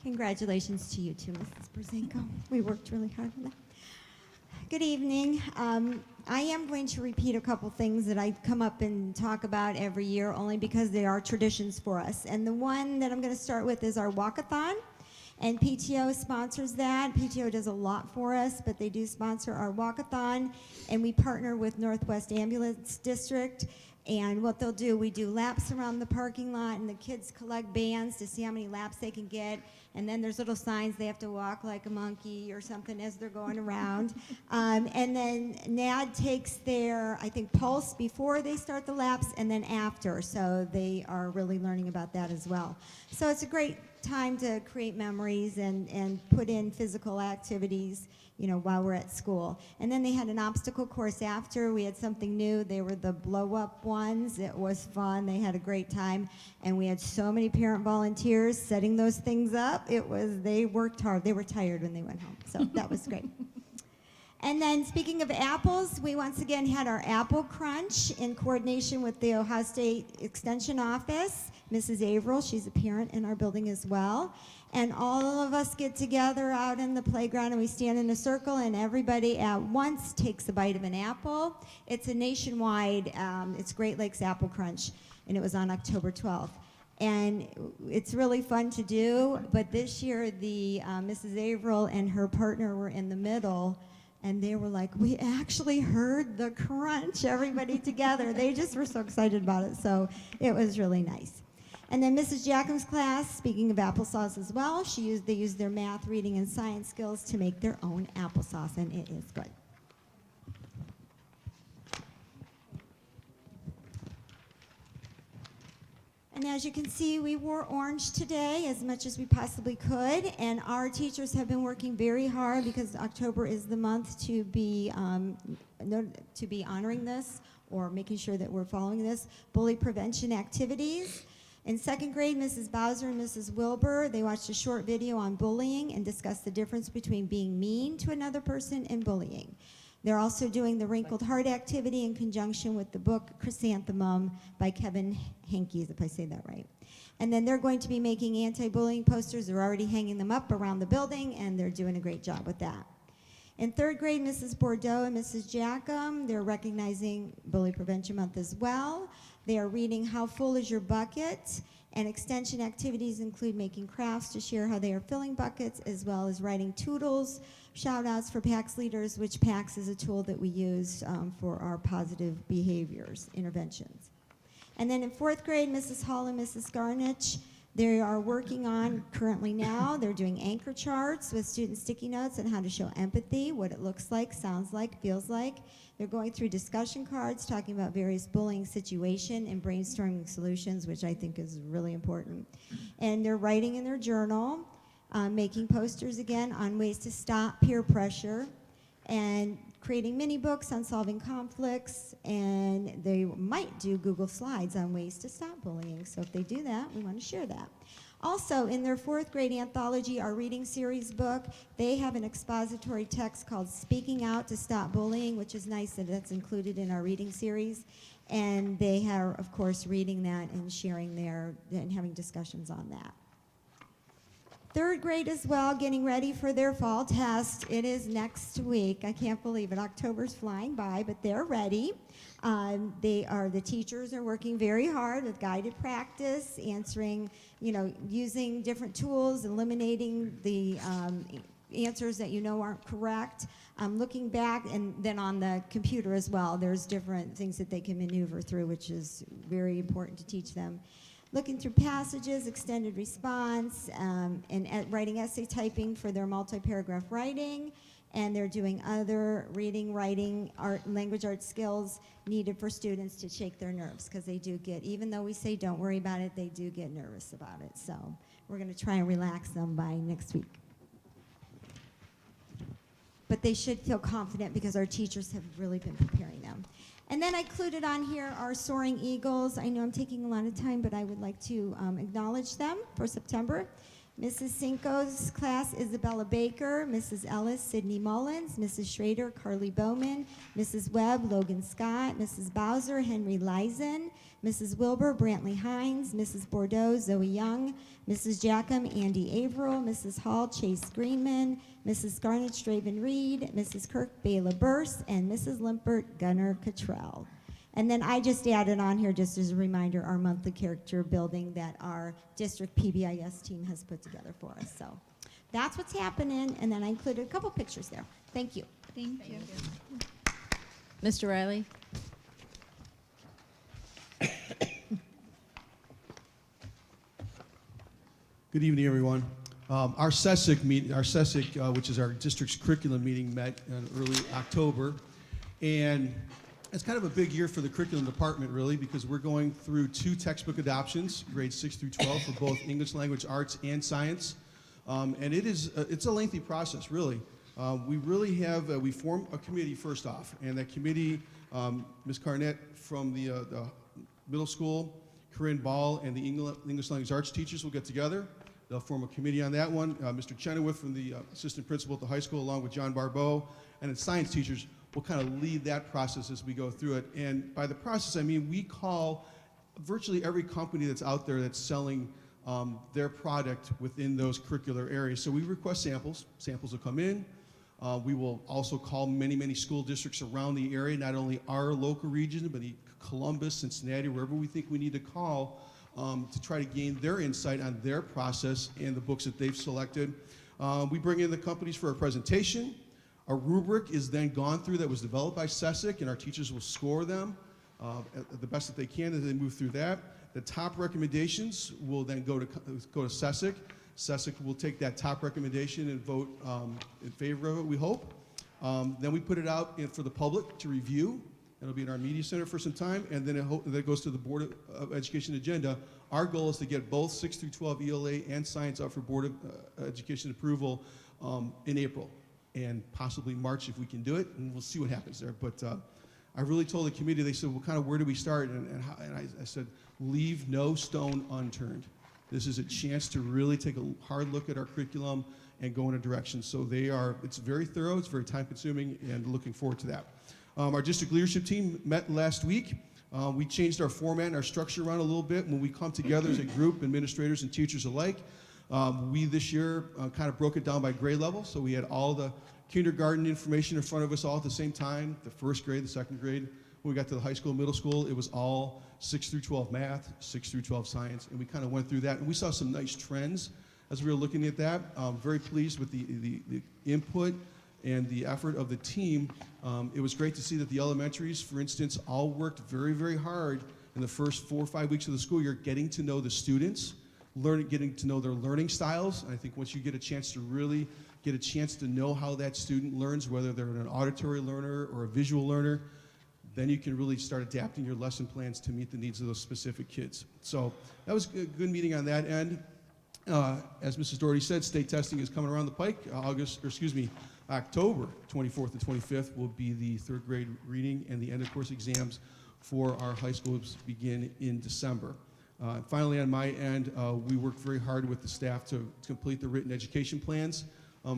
Congratulations to you too, Mrs. Brzenko. We worked really hard on that. Good evening. I am going to repeat a couple things that I come up and talk about every year only because they are traditions for us. And the one that I'm going to start with is our walkathon. And PTO sponsors that. PTO does a lot for us, but they do sponsor our walkathon. And we partner with Northwest Ambulance District. And what they'll do, we do laps around the parking lot, and the kids collect bands to see how many laps they can get. And then there's little signs they have to walk like a monkey or something as they're going around. And then NAD takes their, I think, pulse before they start the laps and then after. So they are really learning about that as well. So it's a great time to create memories and put in physical activities, you know, while we're at school. And then they had an obstacle course after. We had something new. They were the blow-up ones. It was fun. They had a great time. And we had so many parent volunteers setting those things up. They worked hard. They were tired when they went home. So that was great. And then speaking of apples, we once again had our apple crunch in coordination with the Ohio State Extension Office. Mrs. Averill, she's a parent in our building as well. And all of us get together out in the playground and we stand in a circle and everybody at once takes a bite of an apple. It's a nationwide, it's Great Lakes Apple Crunch, and it was on October 12th. And it's really fun to do, but this year the Mrs. Averill and her partner were in the middle, and they were like, we actually heard the crunch, everybody together. They just were so excited about it, so it was really nice. And then Mrs. Jackam's class, speaking of applesauce as well, they used their math, reading, and science skills to make their own applesauce, and it is good. And as you can see, we wore orange today as much as we possibly could, and our teachers have been working very hard because October is the month to be honoring this or making sure that we're following this, bully prevention activities. In second grade, Mrs. Bowser and Mrs. Wilbur, they watched a short video on bullying and discussed the difference between being mean to another person and bullying. They're also doing the Wrinkled Heart activity in conjunction with the book Chrysanthemum by Kevin Hankes, if I say that right. And then they're going to be making anti-bullying posters. They're already hanging them up around the building, and they're doing a great job with that. In third grade, Mrs. Bordeaux and Mrs. Jackham, they're recognizing Bully Prevention Month as well. They are reading How Full Is Your Bucket? And extension activities include making crafts to share how they are filling buckets, as well as writing toodles, shout-outs for PACS leaders, which PACS is a tool that we use for our positive behaviors interventions. And then in fourth grade, Mrs. Hall and Mrs. Garnich, they are working on currently now, they're doing anchor charts with student sticky notes on how to show empathy, what it looks like, sounds like, feels like. They're going through discussion cards, talking about various bullying situation and brainstorming solutions, which I think is really important. And they're writing in their journal, making posters again on ways to stop peer pressure, and creating mini books on solving conflicts, and they might do Google Slides on ways to stop bullying. So if they do that, we want to share that. Also, in their 4th grade anthology, our reading series book, they have an expository text called Speaking Out to Stop Bullying, which is nice that that's included in our reading series. And they are, of course, reading that and sharing and having discussions on that. 3rd grade as well, getting ready for their fall test. It is next week. I can't believe it. October's flying by, but they're ready. The teachers are working very hard with guided practice, answering, using different tools, eliminating the answers that aren't correct. Looking back, and then on the computer as well, there's different things that they can maneuver through, which is very important to teach them. Looking through passages, extended response, and writing essay typing for their multi-paragraph writing, and they're doing other reading, writing, language arts skills needed for students to shake their nerves, because they do get, even though we say don't worry about it, they do get nervous about it. So we're going to try and relax them by next week. But they should feel confident because our teachers have really been preparing them. And then I included on here our Soaring Eagles. I know I'm taking a lot of time, but I would like to acknowledge them for September. Mrs. Cinco's class, Isabella Baker, Mrs. Ellis, Sydney Mullins, Mrs. Schrader, Carly Bowman, Mrs. Webb, Logan Scott, Mrs. Bowser, Henry Leisen, Mrs. Wilbur, Brantley Hines, Mrs. Bordeaux, Zoe Young, Mrs. Jackham, Andy Averill, Mrs. Hall, Chase Greenman, Mrs. Garnett, Straven Reed, Mrs. Kirk, Bayla Burse, and Mrs. Limpert, Gunnar Cottrell. And then I just added on here, just as a reminder, our monthly character building that our district PBIS team has put together for us. So that's what's happening, and then I included a couple pictures there. Thank you. Thank you. Mr. Riley? Good evening, everyone. Our SESIC, which is our district's curriculum meeting, met in early October, and it's kind of a big year for the curriculum department, really, because we're going through 2 textbook adoptions, grades 6 through 12, for both English language arts and science, and it's a lengthy process, really. We form a committee first off, and that committee, Ms. Carnett from the middle school, Corinne Ball, and the English language arts teachers will get together. They'll form a committee on that one. Mr. Chenoweth from the assistant principal at the high school, along with John Barbeau, and the science teachers will kind of lead that process as we go through it. And by the process, I mean we call virtually every company that's out there that's selling their product within those curricular areas. So we request samples. Samples will come in. We will also call many, many school districts around the area, not only our local region, but Columbus, Cincinnati, wherever we think we need to call to try to gain their insight on their process and the books that they've selected. We bring in the companies for a presentation. A rubric is then gone through that was developed by SESIC, and our teachers will score them at the best that they can as they move through that. The top recommendations will then go to SESIC. SESIC will take that top recommendation and vote in favor of it, we hope. Then we put it out for the public to review. It'll be in our media center for some time, and then it goes to the Board of Education agenda. Our goal is to get both 6 through 12 ELA and science up for Board of Education approval in April, and possibly March if we can do it, and we'll see what happens there. But I really told the committee, they said, well, kind of where do we start? And I said, leave no stone unturned. This is a chance to really take a hard look at our curriculum and go in a direction. So it's very thorough, it's very time consuming, and looking forward to that. Our district leadership team met last week. We changed our format and our structure around a little bit when we come together as a group, administrators and teachers alike. We this year kind of broke it down by grade level, so we had all the kindergarten information in front of us all at the same time, the first grade, the second grade. When we got to the high school, middle school, it was all 6 through 12 math, 6 through 12 science, and we kind of went through that, and we saw some nice trends as we were looking at that. Very pleased with the input and the effort of the team. It was great to see that the elementaries, for instance, all worked very, very hard in the first 4 or 5 weeks of the school year, getting to know the students, getting to know their learning styles. And I think once you get a chance to really get a chance to know how that student learns, whether they're an auditory learner or a visual learner, then you can really start adapting your lesson plans to meet the needs of those specific kids. So that was a good meeting on that end. As Mrs. Doherty said, state testing is coming around the pike. October 24th and 25th will be the third grade reading, and the end of course exams for our high schools begin in December. Finally, on my end, we worked very hard with the staff to complete the written education plans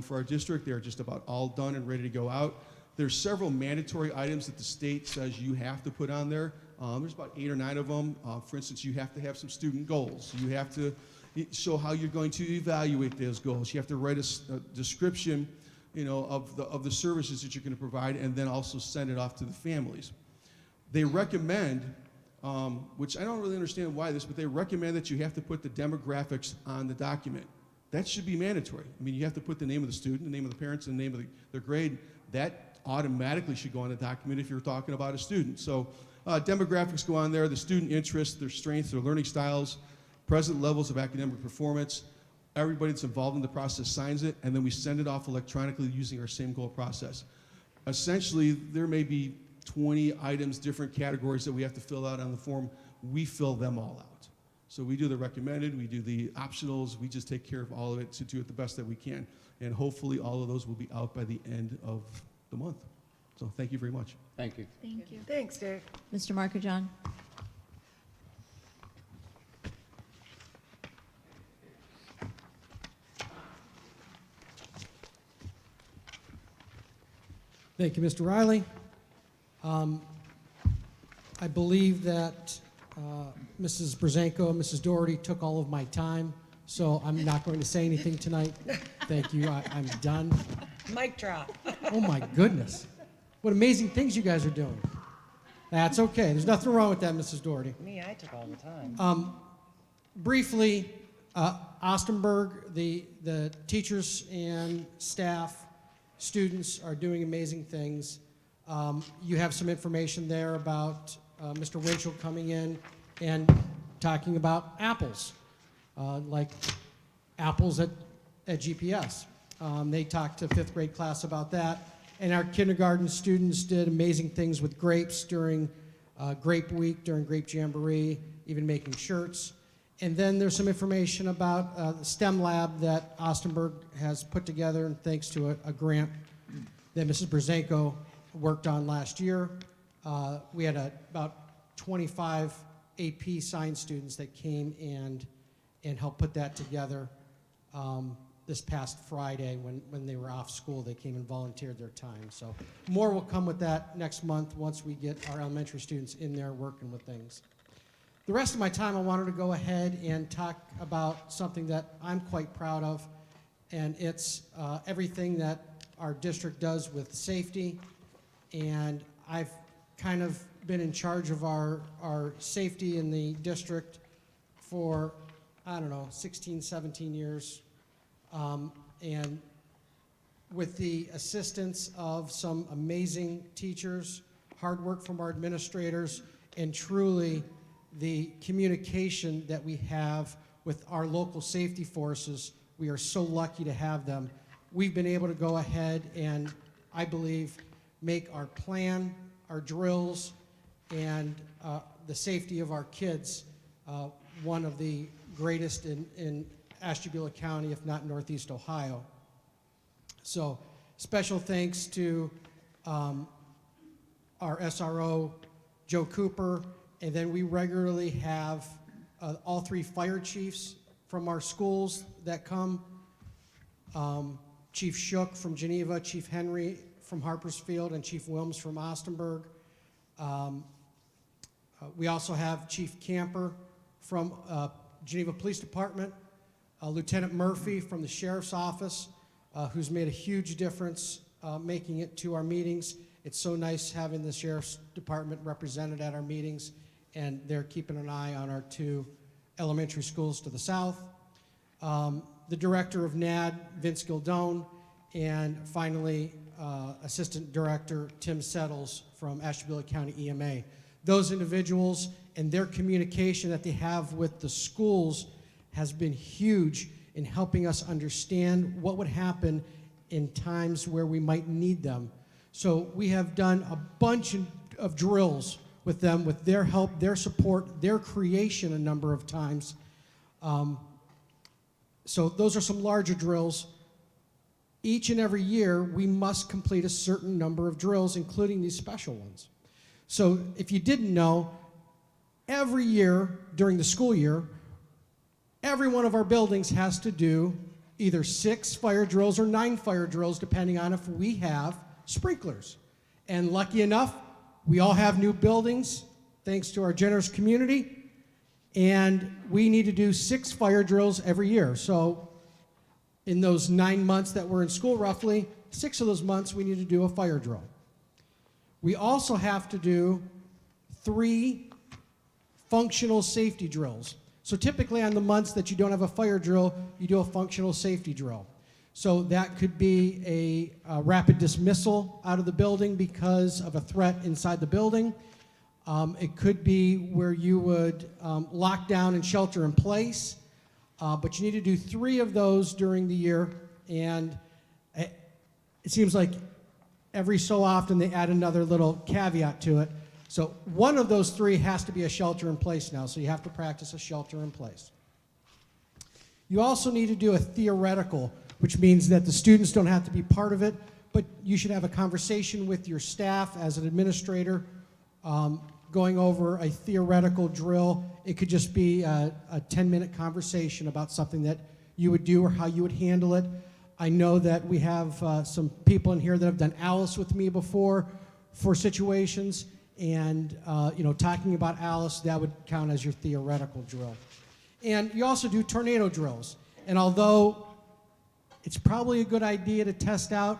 for our district. They are just about all done and ready to go out. There's several mandatory items that the state says you have to put on there. There's about 8 or 9 of them. For instance, you have to have some student goals. You have to show how you're going to evaluate those goals. You have to write a description, of the services that you're going to provide, and then also send it off to the families. They recommend, which I don't really understand why this, but they recommend that you have to put the demographics on the document. That should be mandatory. I mean, you have to put the name of the student, the name of the parents, and the name of their grade. That automatically should go on the document if you're talking about a student. So demographics go on there, the student interests, their strengths, their learning styles, present levels of academic performance. Everybody that's involved in the process signs it, and then we send it off electronically using our same goal process. Essentially, there may be 20 items, different categories that we have to fill out on the form. We fill them all out. So we do the recommended, we do the optionals, we just take care of all of it to do it the best that we can. And hopefully all of those will be out by the end of the month. So thank you very much. Thank you. Thank you. Thanks, Dave. Mr. Markajon? Thank you, Mr. Riley. I believe that Mrs. Brzenko and Mrs. Doherty took all of my time, so I'm not going to say anything tonight. Thank you. I'm done. Mic drop. Oh my goodness. What amazing things you guys are doing. That's okay. There's nothing wrong with that, Mrs. Doherty. Me, I took all the time. Briefly, Ostenburg, the teachers and staff, students are doing amazing things. You have some information there about Mr. Winchell coming in and talking about apples, like apples at GPS. They talked to 5th grade class about that. And our kindergarten students did amazing things with grapes during Grape Week, during Grape Jamboree, even making shirts. And then there's some information about the STEM lab that Ostenburg has put together, and thanks to a grant that Mrs. Brzenko worked on last year. We had about 25 AP science students that came and helped put that together this past Friday when they were off school. They came and volunteered their time. So more will come with that next month once we get our elementary students in there working with things. The rest of my time, I wanted to go ahead and talk about something that I'm quite proud of, and it's everything that our district does with safety. And I've kind of been in charge of our safety in the district for, 16, 17 years. And with the assistance of some amazing teachers, hard work from our administrators, and truly the communication that we have with our local safety forces, we are so lucky to have them. We've been able to go ahead and, I believe, make our plan, our drills, and the safety of our kids one of the greatest in Ashtabula County, if not Northeast Ohio. So special thanks to our SRO, Joe Cooper, and then we regularly have all 3 fire chiefs from our schools that come. Chief Shook from Geneva, Chief Henry from Harpersfield, and Chief Wilms from Ostenburg. We also have Chief Camper from Geneva Police Department, Lieutenant Murphy from the Sheriff's Office, who's made a huge difference making it to our meetings. It's so nice having the Sheriff's Department represented at our meetings, and they're keeping an eye on our 2 elementary schools to the south. The Director of NAD, Vince Gildone, and finally, Assistant Director Tim Settles from Ashtabula County EMA. Those individuals and their communication that they have with the schools has been huge in helping us understand what would happen in times where we might need them. So we have done a bunch of drills with them, with their help, their support, their creation a number of times. So those are some larger drills. each and every year, we must complete a certain number of drills, including these special ones. So if you didn't know, every year during the school year, every one of our buildings has to do either 6 fire drills or 9 fire drills, depending on if we have sprinklers. And lucky enough, we all have new buildings, thanks to our generous community, and we need to do 6 fire drills every year. So in those 9 months that we're in school, roughly, 6 of those months we need to do a fire drill. We also have to do 3 functional safety drills. So typically on the months that you don't have a fire drill, you do a functional safety drill. So that could be a rapid dismissal out of the building because of a threat inside the building. It could be where you would lock down and shelter in place. But you need to do 3 of those during the year, and it seems like every so often they add another little caveat to it. So one of those 3 has to be a shelter in place now, so you have to practice a shelter in place. You also need to do a theoretical, which means that the students don't have to be part of it, but you should have a conversation with your staff as an administrator, going over a theoretical drill. It could just be a 10-minute conversation about something that you would do or how you would handle it. I know that we have some people in here that have done Alice with me before for situations, and talking about Alice, that would count as your theoretical drill. And you also do tornado drills. And although it's probably a good idea to test out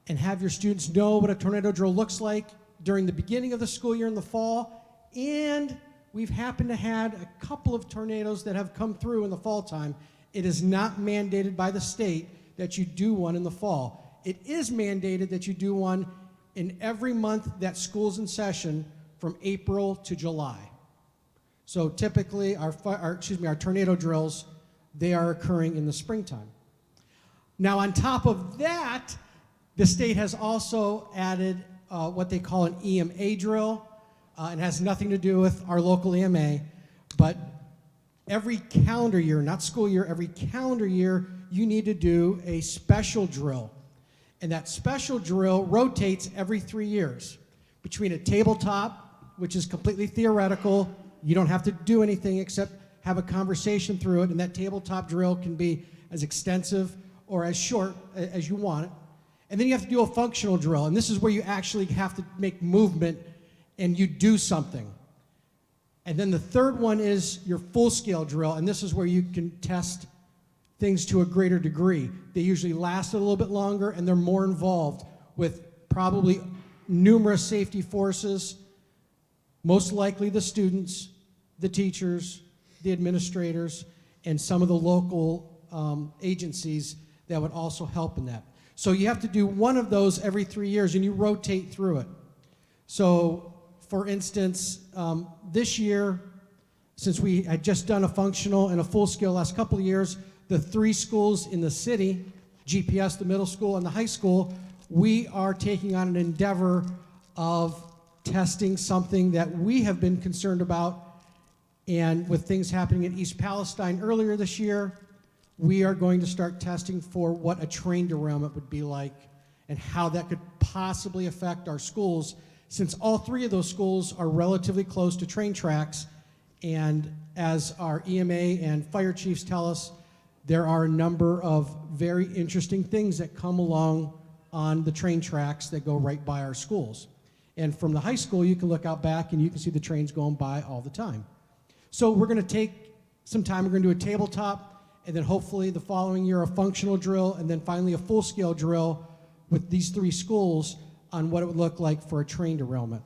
and have your students know what a tornado drill looks like during the beginning of the school year in the fall, and we've happened to had a couple of tornadoes that have come through in the fall time, it is not mandated by the state that you do one in the fall. It is mandated that you do one in every month that school's in session from April to July. So typically our tornado drills, they are occurring in the springtime. Now on top of that, the state has also added what they call an EMA drill. It has nothing to do with our local EMA, but every calendar year, not school year, every calendar year, you need to do a special drill. And that special drill rotates every 3 years between a tabletop, which is completely theoretical. You don't have to do anything except have a conversation through it, and that tabletop drill can be as extensive or as short as you want it. And then you have to do a functional drill, and this is where you actually have to make movement and you do something. And then the third one is your full-scale drill, and this is where you can test things to a greater degree. They usually last a little bit longer, and they're more involved with probably numerous safety forces, most likely the students, the teachers, the administrators, and some of the local agencies that would also help in that. So you have to do one of those every 3 years, and you rotate through it. So, for instance, this year, since we had just done a functional and a full-scale last couple of years, the 3 schools in the city, GPS, the middle school, and the high school, we are taking on an endeavor of testing something that we have been concerned about. And with things happening in East Palestine earlier this year, we are going to start testing for what a train derailment would be like and how that could possibly affect our schools, since all 3 of those schools are relatively close to train tracks. And as our EMA and fire chiefs tell us, there are a number of very interesting things that come along on the train tracks that go right by our schools. And from the high school, you can look out back and you can see the trains going by all the time. So we're going to take some time. We're going to do a tabletop, and then hopefully the following year a functional drill, and then finally a full-scale drill with these 3 schools on what it would look like for a train derailment.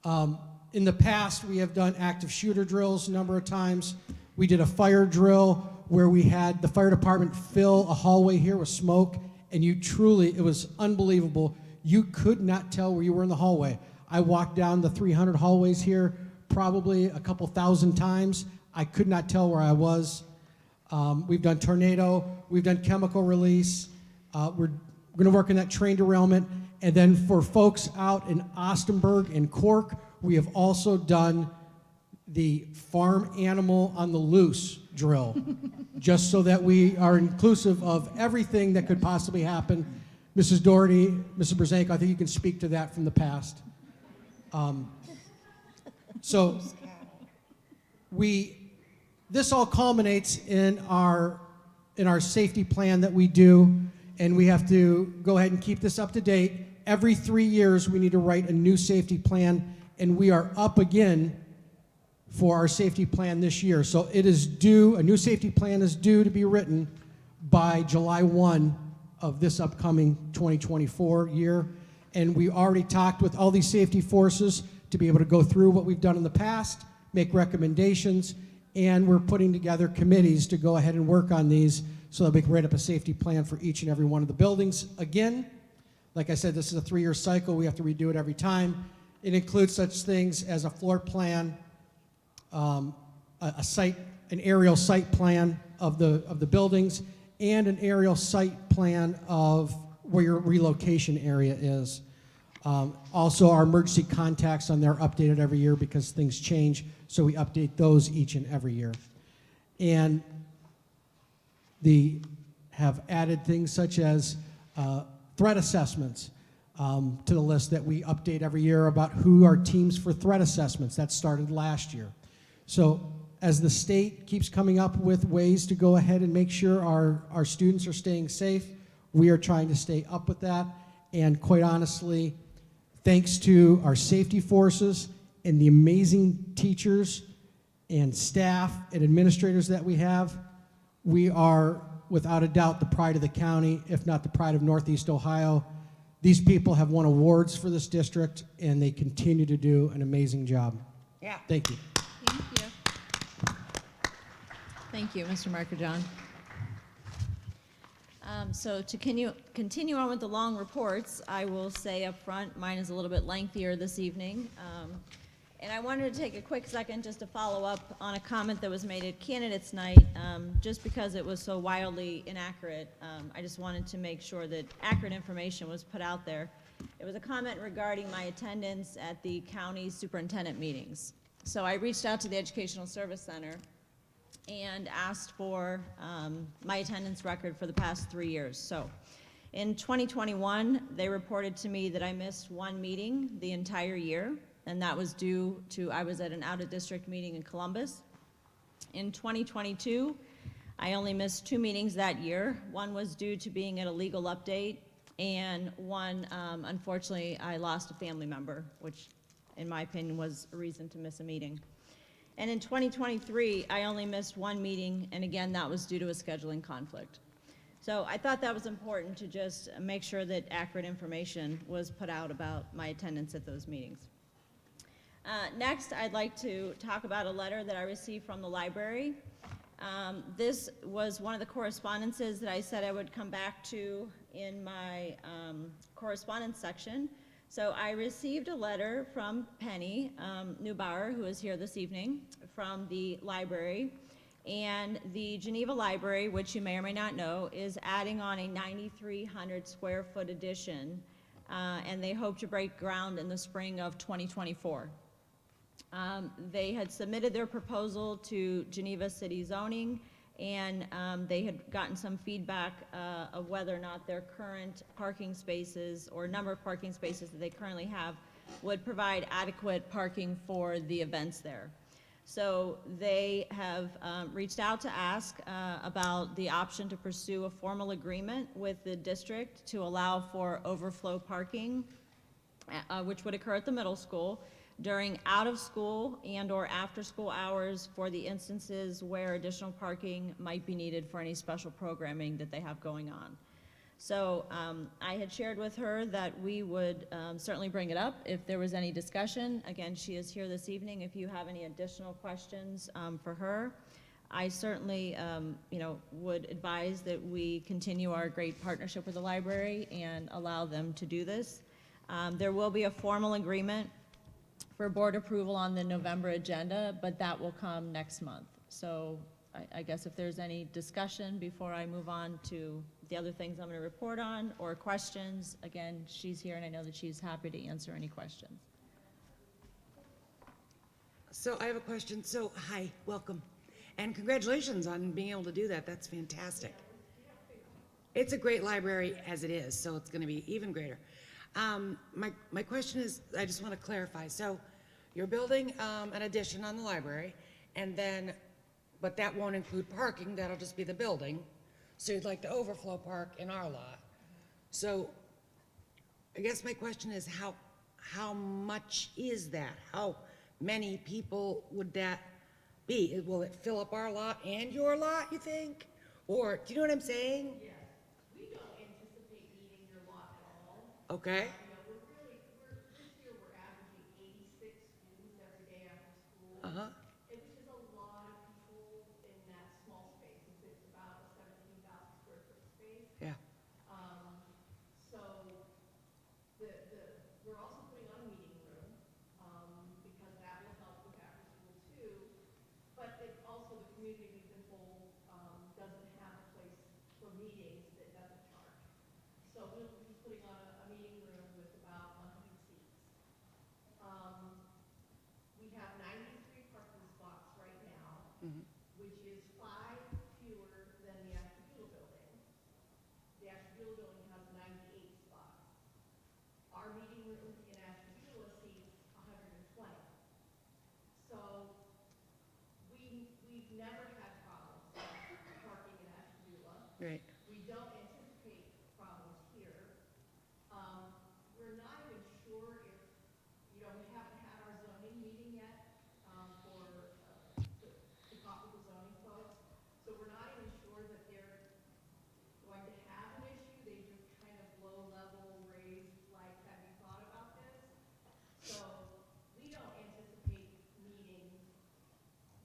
In the past, we have done active shooter drills a number of times. We did a fire drill where we had the fire department fill a hallway here with smoke, and it was unbelievable. You could not tell where you were in the hallway. I walked down the 300 hallways here probably a couple thousand times. I could not tell where I was. We've done tornado, we've done chemical release. We're going to work on that train derailment. And then for folks out in Ostenburg and Cork, we have also done the farm animal on the loose drill, just so that we are inclusive of everything that could possibly happen. Mrs. Doherty, Mrs. Brzenko, I think you can speak to that from the past. So this all culminates in our safety plan that we do, and we have to go ahead and keep this up to date. Every 3 years, we need to write a new safety plan, and we are up again for our safety plan this year. So it is due, a new safety plan is due to be written by July 1 of this upcoming 2024 year. And we already talked with all these safety forces to be able to go through what we've done in the past, make recommendations, and we're putting together committees to go ahead and work on these so that we can write up a safety plan for each and every one of the buildings. Again, like I said, this is a 3-year cycle. We have to redo it every time. It includes such things as a floor plan, an aerial site plan of the buildings, and an aerial site plan of where your relocation area is. Also, our emergency contacts on there are updated every year because things change, so we update those each and every year. And have added things such as threat assessments to the list that we update every year about who are teams for threat assessments. That started last year. So as the state keeps coming up with ways to go ahead and make sure our students are staying safe, we are trying to stay up with that. And quite honestly, thanks to our safety forces and the amazing teachers and staff and administrators that we have, we are without a doubt the pride of the county, if not the pride of Northeast Ohio. These people have won awards for this district, and they continue to do an amazing job. Yeah. Thank you. Thank you. Thank you, Mr. Marker-John. So to continue on with the long reports, I will say up front, mine is a little bit lengthier this evening. And I wanted to take a quick second just to follow up on a comment that was made at Candidates Night. Just because it was so wildly inaccurate, I just wanted to make sure that accurate information was put out there. It was a comment regarding my attendance at the county superintendent meetings. So I reached out to the Educational Service Center and asked for my attendance record for the past 3 years. So in 2021, they reported to me that I missed 1 meeting the entire year, and that was due to I was at an out-of-district meeting in Columbus. In 2022, I only missed 2 meetings that year. One was due to being at a legal update, and one, unfortunately, I lost a family member, which in my opinion was a reason to miss a meeting. And in 2023, I only missed 1 meeting, and again, that was due to a scheduling conflict. So I thought that was important to just make sure that accurate information was put out about my attendance at those meetings. Next, I'd like to talk about a letter that I received from the library. This was one of the correspondences that I said I would come back to in my correspondence section. So I received a letter from Penny Neubauer, who is here this evening, from the library. And the Geneva Library, which you may or may not know, is adding on a 9,300 square foot addition, and they hope to break ground in the spring of 2024. They had submitted their proposal to Geneva City Zoning, and they had gotten some feedback of whether or not their current parking spaces or number of parking spaces that they currently have would provide adequate parking for the events there. So they have reached out to ask about the option to pursue a formal agreement with the district to allow for overflow parking, which would occur at the middle school during out-of-school and or after-school hours for the instances where additional parking might be needed for any special programming that they have going on. So I had shared with her that we would certainly bring it up if there was any discussion. Again, she is here this evening if you have any additional questions for her. I certainly would advise that we continue our great partnership with the library and allow them to do this. There will be a formal agreement for board approval on the November agenda, but that will come next month. So I guess if there's any discussion before I move on to the other things I'm going to report on or questions, again, she's here and I know that she's happy to answer any questions. So I have a question. So, hi, welcome. And congratulations on being able to do that. That's fantastic. It's a great library as it is, so it's going to be even greater. My question is, I just want to clarify. So you're building an addition on the library, and then, but that won't include parking. That'll just be the building. So you'd like to overflow park in our lot. So I guess my question is, how much is that? How many people would that be? Will it fill up our lot and your lot, you think? Or, do you know what I'm saying? Yes, we don't anticipate needing your lot at all. Okay, You know, this year we're averaging 86 students every day after school. uh-huh, Which is a lot of people in that small space. It's about a 17,000 square foot space. yeah. So we're also putting on a meeting room, because that will help with after school too. But it's also the community we've been told, doesn't have a place for meetings that doesn't charge. So we're just putting on a meeting room with about 100 seats. We have 93 parking spots right now, which is 5 fewer than the Ashtabula building. The Ashtabula building has 98 spots. Our meeting room in Ashtabula seats 120. So we've never had problems parking in Ashtabula. Right. We don't anticipate problems here. We're not even sure if, we haven't had our zoning meeting yet, to talk with the zoning folks. So we're not even sure that they're going to have an issue. They just kind of low level raised, like, have you thought about this? So we don't anticipate needing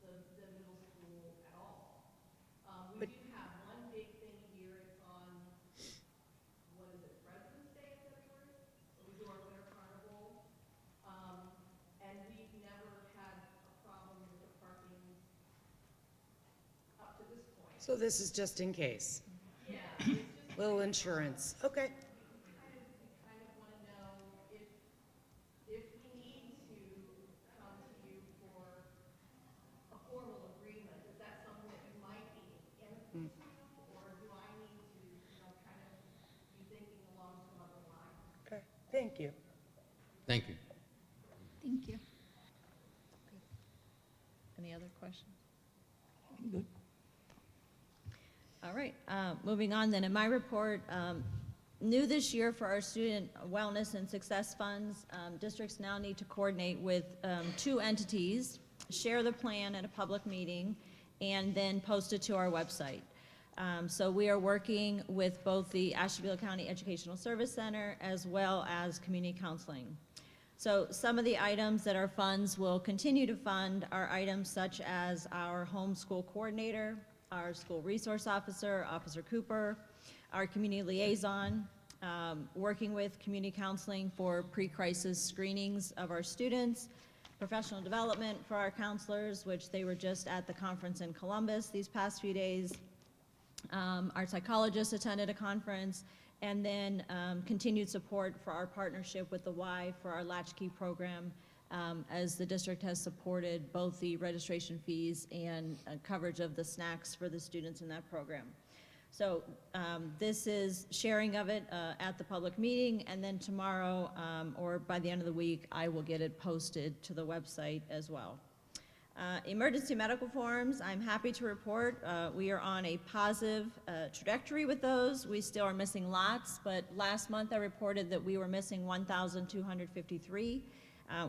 the middle school at all. We do have one big thing here. It's on, what is it, President's Day in February? We do our winter carnival. And we've never had a problem with the parking up to this point. So this is just in case. Yeah, it's just Little insurance. Okay. we kind of want to know if we need to come to you for a formal agreement, is that something that you might be in or do I need to, kind of be thinking along some other lines? Okay. Thank you. Thank you. Thank you. Any other questions? Good. All right, moving on then. In my report, new this year for our student wellness and success funds, districts now need to coordinate with 2 entities, share the plan at a public meeting, and then post it to our website. So we are working with both the Ashtabula County Educational Service Center as well as community counseling. So some of the items that our funds will continue to fund are items such as our homeschool coordinator, our school resource officer, Officer Cooper, our community liaison, working with community counseling for pre-crisis screenings of our students, professional development for our counselors, which they were just at the conference in Columbus these past few days. Our psychologist attended a conference, and then continued support for our partnership with the Y for our Latchkey program, as the district has supported both the registration fees and coverage of the snacks for the students in that program. So this is sharing of it at the public meeting, and then tomorrow or by the end of the week, I will get it posted to the website as well. Emergency medical forms, I'm happy to report we are on a positive trajectory with those. We still are missing lots, but last month I reported that we were missing 1,253.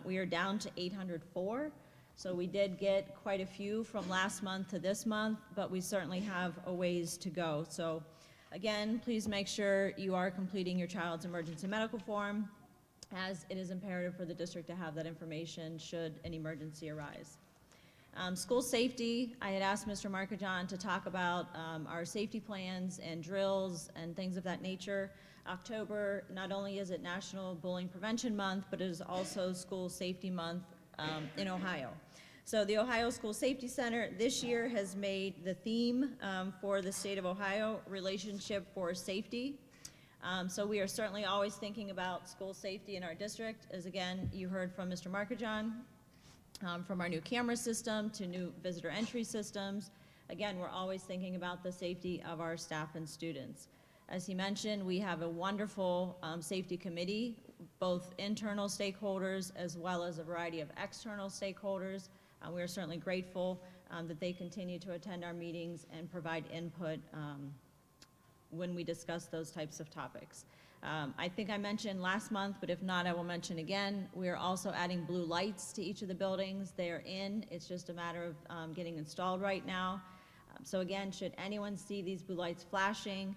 We are down to 804. So we did get quite a few from last month to this month, but we certainly have a ways to go. So again, please make sure you are completing your child's emergency medical form, as it is imperative for the district to have that information should an emergency arise. School safety, I had asked Mr. Markajon to talk about our safety plans and drills and things of that nature. October, not only is it National Bullying Prevention Month, but it is also School Safety Month in Ohio. So the Ohio School Safety Center this year has made the theme for the state of Ohio, Relationship for Safety. So we are certainly always thinking about school safety in our district, as again, you heard from Mr. Markajon. from our new camera system to new visitor entry systems. Again, we're always thinking about the safety of our staff and students. As he mentioned, we have a wonderful safety committee, both internal stakeholders as well as a variety of external stakeholders. We are certainly grateful that they continue to attend our meetings and provide input when we discuss those types of topics. I think I mentioned last month, but if not, I will mention again, we are also adding blue lights to each of the buildings. They are in. It's just a matter of getting installed right now. So again, should anyone see these blue lights flashing,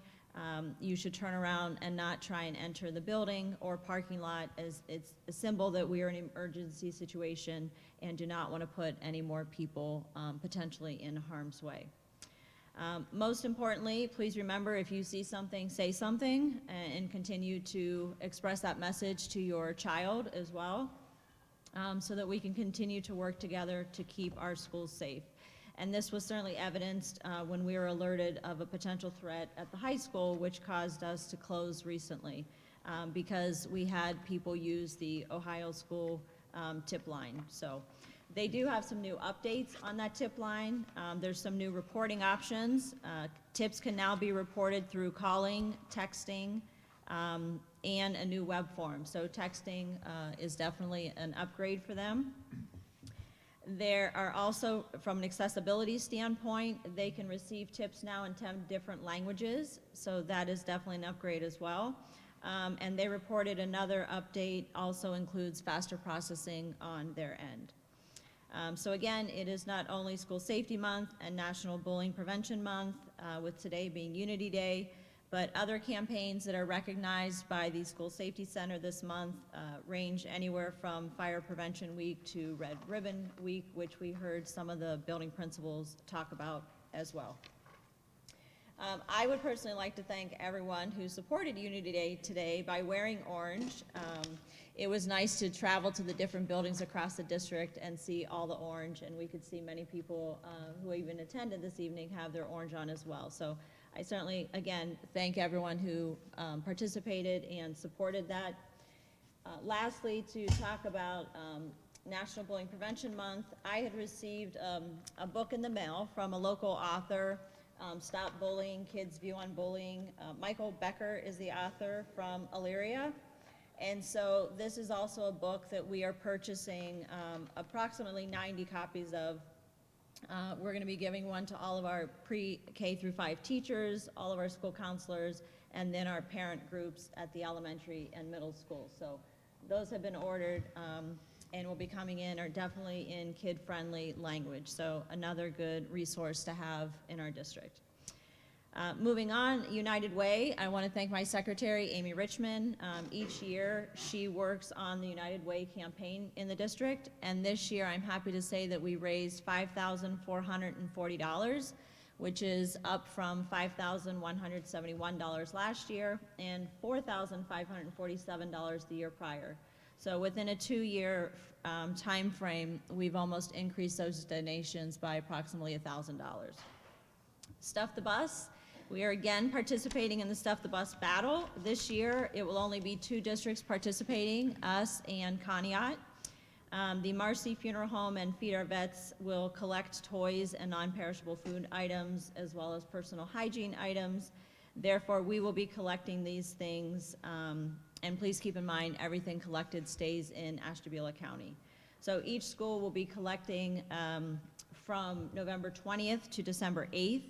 you should turn around and not try and enter the building or parking lot, as it's a symbol that we are in an emergency situation and do not want to put any more people potentially in harm's way. Most importantly, please remember, if you see something, say something, and continue to express that message to your child as well, so that we can continue to work together to keep our schools safe. And this was certainly evidenced when we were alerted of a potential threat at the high school, which caused us to close recently, because we had people use the Ohio school tip line. So they do have some new updates on that tip line. There's some new reporting options. Tips can now be reported through calling, texting, and a new web form. So texting is definitely an upgrade for them. There are also, from an accessibility standpoint, they can receive tips now in 10 different languages, so that is definitely an upgrade as well. And they reported another update also includes faster processing on their end. So again, it is not only School Safety Month and National Bullying Prevention Month, with today being Unity Day, but other campaigns that are recognized by the School Safety Center this month range anywhere from Fire Prevention Week to Red Ribbon Week, which we heard some of the building principals talk about as well. I would personally like to thank everyone who supported Unity Day today by wearing orange. It was nice to travel to the different buildings across the district and see all the orange, and we could see many people who even attended this evening have their orange on as well. So I certainly, again, thank everyone who participated and supported that. Lastly, to talk about National Bullying Prevention Month, I had received a book in the mail from a local author, Stop Bullying, Kids' View on Bullying. Michael Becker is the author from Elyria. And so this is also a book that we are purchasing approximately 90 copies of. We're going to be giving one to all of our pre-K through 5 teachers, all of our school counselors, and then our parent groups at the elementary and middle school. So those have been ordered and will be coming in, are definitely in kid-friendly language. So another good resource to have in our district. Moving on, United Way, I want to thank my secretary, Amy Richmond. Each year, she works on the United Way campaign in the district, and this year, I'm happy to say that we raised $5,440, which is up from $5,171 last year and $4,547 the year prior. So within a 2-year time frame, we've almost increased those donations by approximately $1,000. Stuff the Bus. We are again participating in the Stuff the Bus battle. This year, it will only be 2 districts participating, us and Conneaut. The Marti Funeral Home and Feed Our Vets will collect toys and non-perishable food items as well as personal hygiene items. Therefore, we will be collecting these things, and please keep in mind, everything collected stays in Ashtabula County. So each school will be collecting from November 20th to December 8th.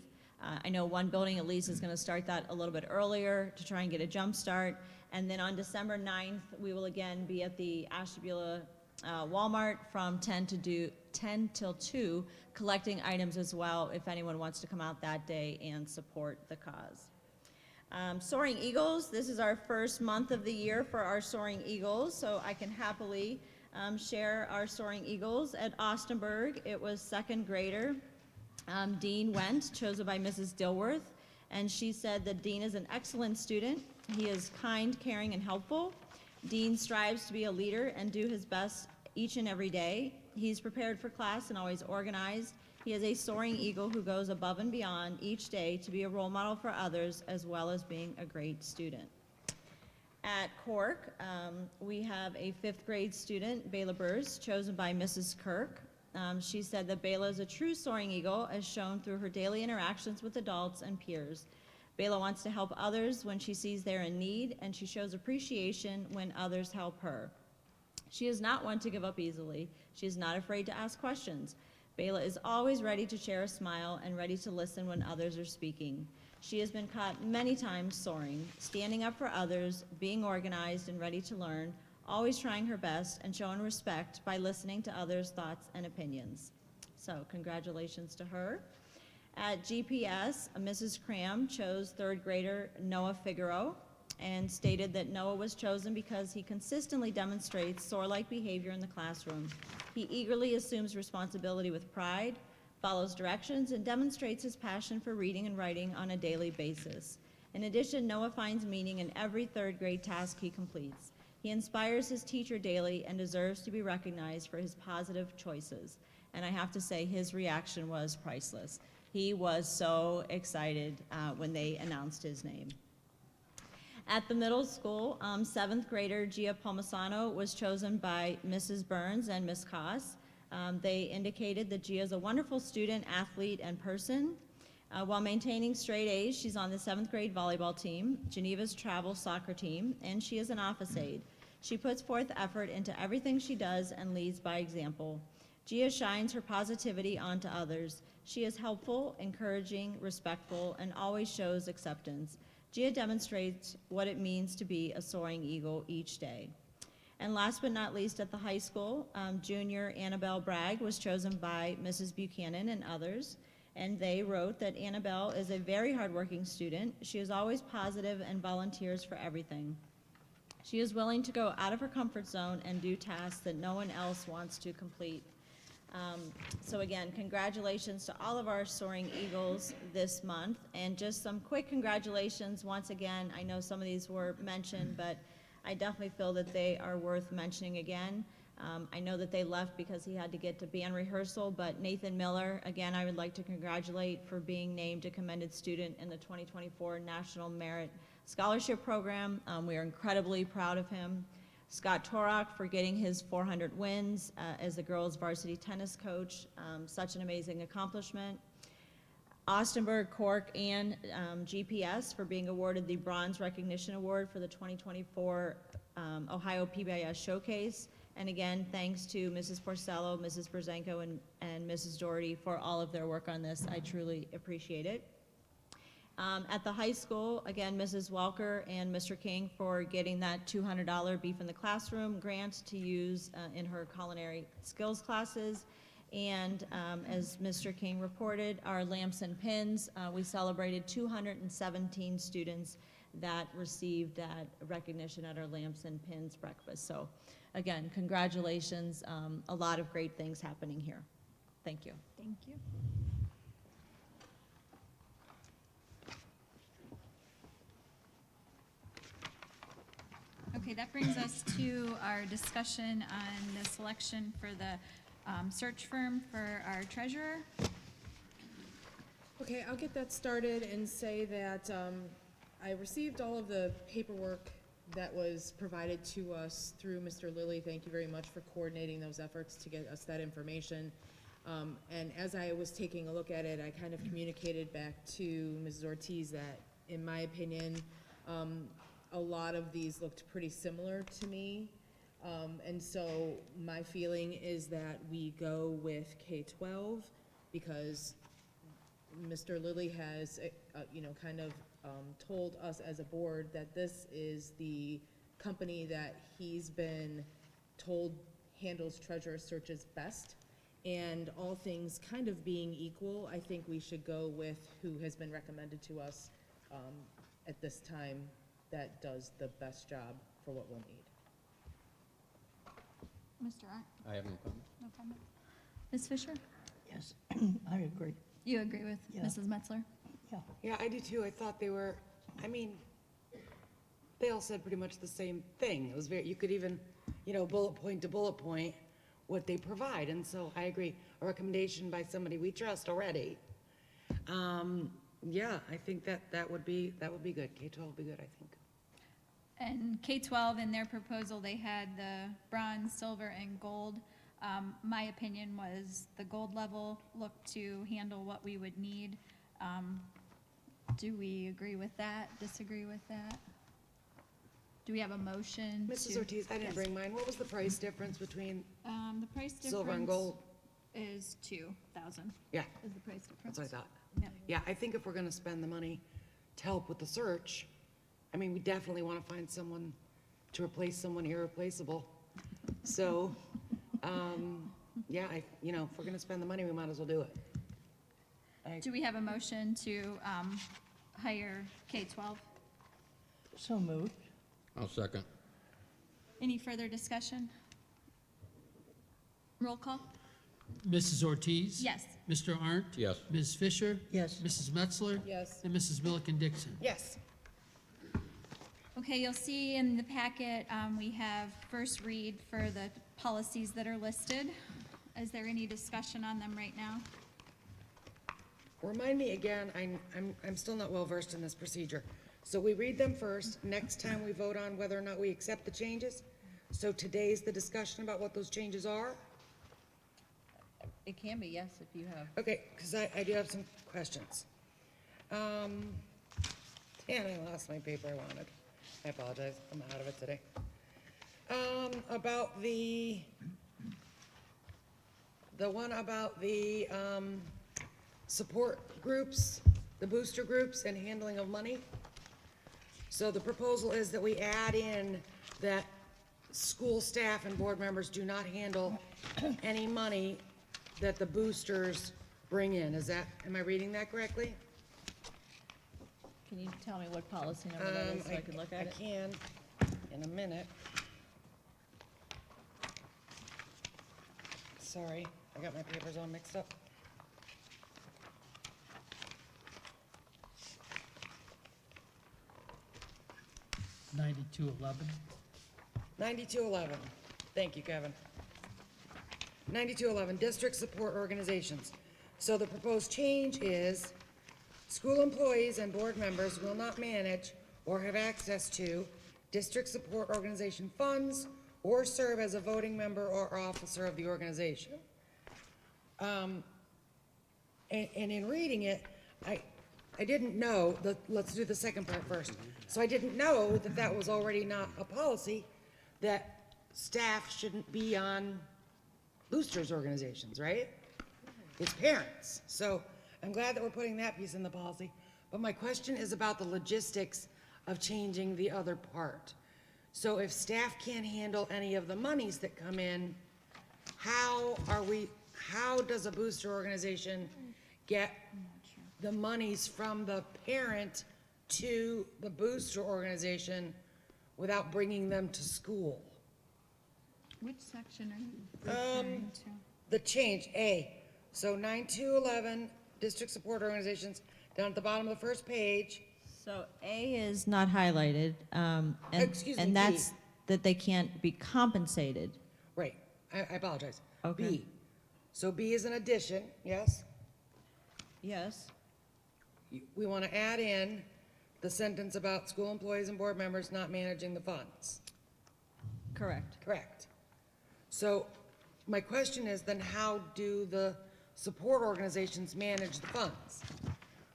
I know one building at least is going to start that a little bit earlier to try and get a jump start. And then on December 9th, we will again be at the Ashtabula Walmart from 10 till 2, collecting items as well if anyone wants to come out that day and support the cause. Soaring Eagles, this is our first month of the year for our Soaring Eagles, so I can happily share our Soaring Eagles. At Austenburg, it was 2nd grader. Dean Went, chosen by Mrs. Dilworth, and she said that Dean is an excellent student. He is kind, caring, and helpful. Dean strives to be a leader and do his best each and every day. He's prepared for class and always organized. He is a soaring eagle who goes above and beyond each day to be a role model for others as well as being a great student. At Cork, we have a 5th grade student, Bayla Burrs, chosen by Mrs. Kirk. She said that Bayla is a true soaring eagle, as shown through her daily interactions with adults and peers. Bayla wants to help others when she sees they're in need, and she shows appreciation when others help her. She is not one to give up easily. She is not afraid to ask questions. Bayla is always ready to share a smile and ready to listen when others are speaking. She has been caught many times soaring, standing up for others, being organized and ready to learn, always trying her best and showing respect by listening to others' thoughts and opinions. So congratulations to her. At GPS, Mrs. Cram chose 3rd grader Noah Figaro and stated that Noah was chosen because he consistently demonstrates soar-like behavior in the classroom. He eagerly assumes responsibility with pride, follows directions, and demonstrates his passion for reading and writing on a daily basis. In addition, Noah finds meaning in every 3rd grade task he completes. He inspires his teacher daily and deserves to be recognized for his positive choices. And I have to say, his reaction was priceless. He was so excited when they announced his name. At the middle school, 7th grader Gia Palmisano was chosen by Mrs. Burns and Ms. Koss. They indicated that Gia is a wonderful student, athlete, and person. While maintaining straight A's, she's on the 7th grade volleyball team, Geneva's travel soccer team, and she is an office aide. She puts forth effort into everything she does and leads by example. Gia shines her positivity onto others. She is helpful, encouraging, respectful, and always shows acceptance. Gia demonstrates what it means to be a soaring eagle each day. And last but not least, at the high school, junior Annabelle Bragg was chosen by Mrs. Buchanan and others, and they wrote that Annabelle is a very hardworking student. She is always positive and volunteers for everything. She is willing to go out of her comfort zone and do tasks that no one else wants to complete. So again, congratulations to all of our soaring eagles this month, and just some quick congratulations once again. I know some of these were mentioned, but I definitely feel that they are worth mentioning again. I know that they left because he had to get to band rehearsal, but Nathan Miller, again, I would like to congratulate for being named a commended student in the 2024 National Merit Scholarship Program. We are incredibly proud of him. Scott Torok for getting his 400 wins as the girls' varsity tennis coach. Such an amazing accomplishment. Austenberg, Cork, and GPS for being awarded the Bronze Recognition Award for the 2024 Ohio PBIS Showcase. And again, thanks to Mrs. Porcello, Mrs. Brzenko, and Mrs. Doherty for all of their work on this. I truly appreciate it. At the high school, again, Mrs. Walker and Mr. King for getting that $200 Beef in the Classroom grant to use in her culinary skills classes. And as Mr. King reported, our lamps and pins, we celebrated 217 students that received that recognition at our lamps and pins breakfast. So again, congratulations. A lot of great things happening here. Thank you. Thank you. Okay, that brings us to our discussion on the selection for the search firm for our treasurer. Okay, I'll get that started and say that I received all of the paperwork that was provided to us through Mr. Lillie. Thank you very much for coordinating those efforts to get us that information. And as I was taking a look at it, I kind of communicated back to Mrs. Ortiz that, in my opinion, a lot of these looked pretty similar to me. And so my feeling is that we go with K-12 because Mr. Lillie has, kind of told us as a board that this is the company that he's been told handles treasurer searches best. And all things kind of being equal, I think we should go with who has been recommended to us at this time that does the best job for what we'll need. Mr. Arndt? I have no comment. No comment. Ms. Fisher? Yes, I agree. You agree with Mrs. Metzler? Yeah. Yeah, I do too. I thought they were, they all said pretty much the same thing. It was very, you could even, bullet point to bullet point what they provide. And so I agree. A recommendation by somebody we trust already. Yeah, I think that would be good. K-12 would be good, I think. And K-12, in their proposal, they had the bronze, silver, and gold. My opinion was the gold level looked to handle what we would need. Do we agree with that, disagree with that? Do we have a motion? Mrs. to- Ortiz, I didn't Yes. bring mine. What was the price difference between The price difference. silver and gold? Is 2,000, Yeah, is the price difference. that's what I thought. Yep. Yeah, I think if we're gonna spend the money to help with the search, I mean, we definitely wanna find someone to replace someone irreplaceable. So, yeah, if we're gonna spend the money, we might as well do it. Do we have a motion to hire K-12? So moved. I'll second. Any further discussion? Roll call? Mrs. Ortiz? Yes. Mr. Arndt? Yes. Ms. Fisher? Yes. Mrs. Metzler? Yes. And Mrs. Milliken Dixon. Yes. Okay, you'll see in the packet, we have first read for the policies that are listed. Is there any discussion on them right now? Remind me again, I'm still not well versed in this procedure. So we read them first, next time we vote on whether or not we accept the changes? So today's the discussion about what those changes are? It can be, yes, if you have. Okay, because I do have some questions. And I lost my paper I wanted. I apologize, I'm out of it today. About the one about the, support groups, the booster groups and handling of money. So the proposal is that we add in that school staff and board members do not handle any money that the boosters bring in. Am I reading that correctly? Can you tell me what policy number that is so I can look at it? I can, in a minute. Sorry, I got my papers all mixed up. $92.11. 9211. Thank you, Kevin. 9211, district support organizations. So the proposed change is, school employees and board members will not manage or have access to district support organization funds or serve as a voting member or officer of the organization. And in reading it, I didn't know, let's do the second part first. So I didn't know that that was already not a policy, that staff shouldn't be on boosters organizations, right? It's parents. So I'm glad that we're putting that piece in the policy. But my question is about the logistics of changing the other part. So if staff can't handle any of the monies that come in, how does a booster organization get the monies from the parent to the booster organization without bringing them to school? Which section are you referring to? The change, A. So 9211, district support organizations, down at the bottom of the first page. So A is not highlighted, Excuse me, and B. that's that they can't be compensated. Right, I apologize. Okay. B. So B is an addition, yes? Yes. We want to add in the sentence about school employees and board members not managing the funds. Correct. Correct. So my question is then how do the support organizations manage the funds?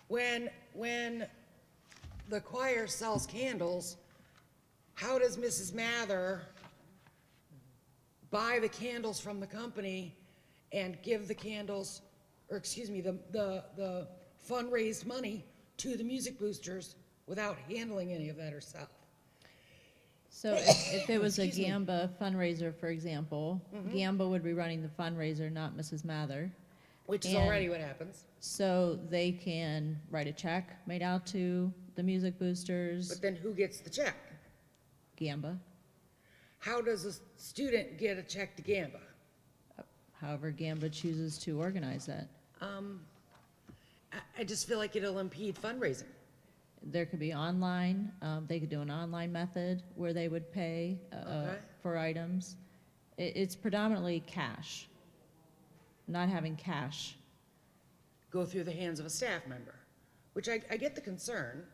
When the choir sells candles, how does Mrs. Mather buy the candles from the company and give the candles, or excuse me, the fundraised money to the music boosters without handling any of that herself? So if it was a Excuse me. Gamba fundraiser, for example, Gamba would be running the fundraiser, not Mrs. Mather. Which is And already what happens. So they can write a check made out to the music boosters, But then who gets the check? Gamba. How does a student get a check to Gamba? However, Gamba chooses to organize that. I just feel like it'll impede fundraising. There could be online, they could do an online method where they would pay Okay. for items. It's predominantly cash, not having cash. Go through the hands of a staff member, which I get the concern.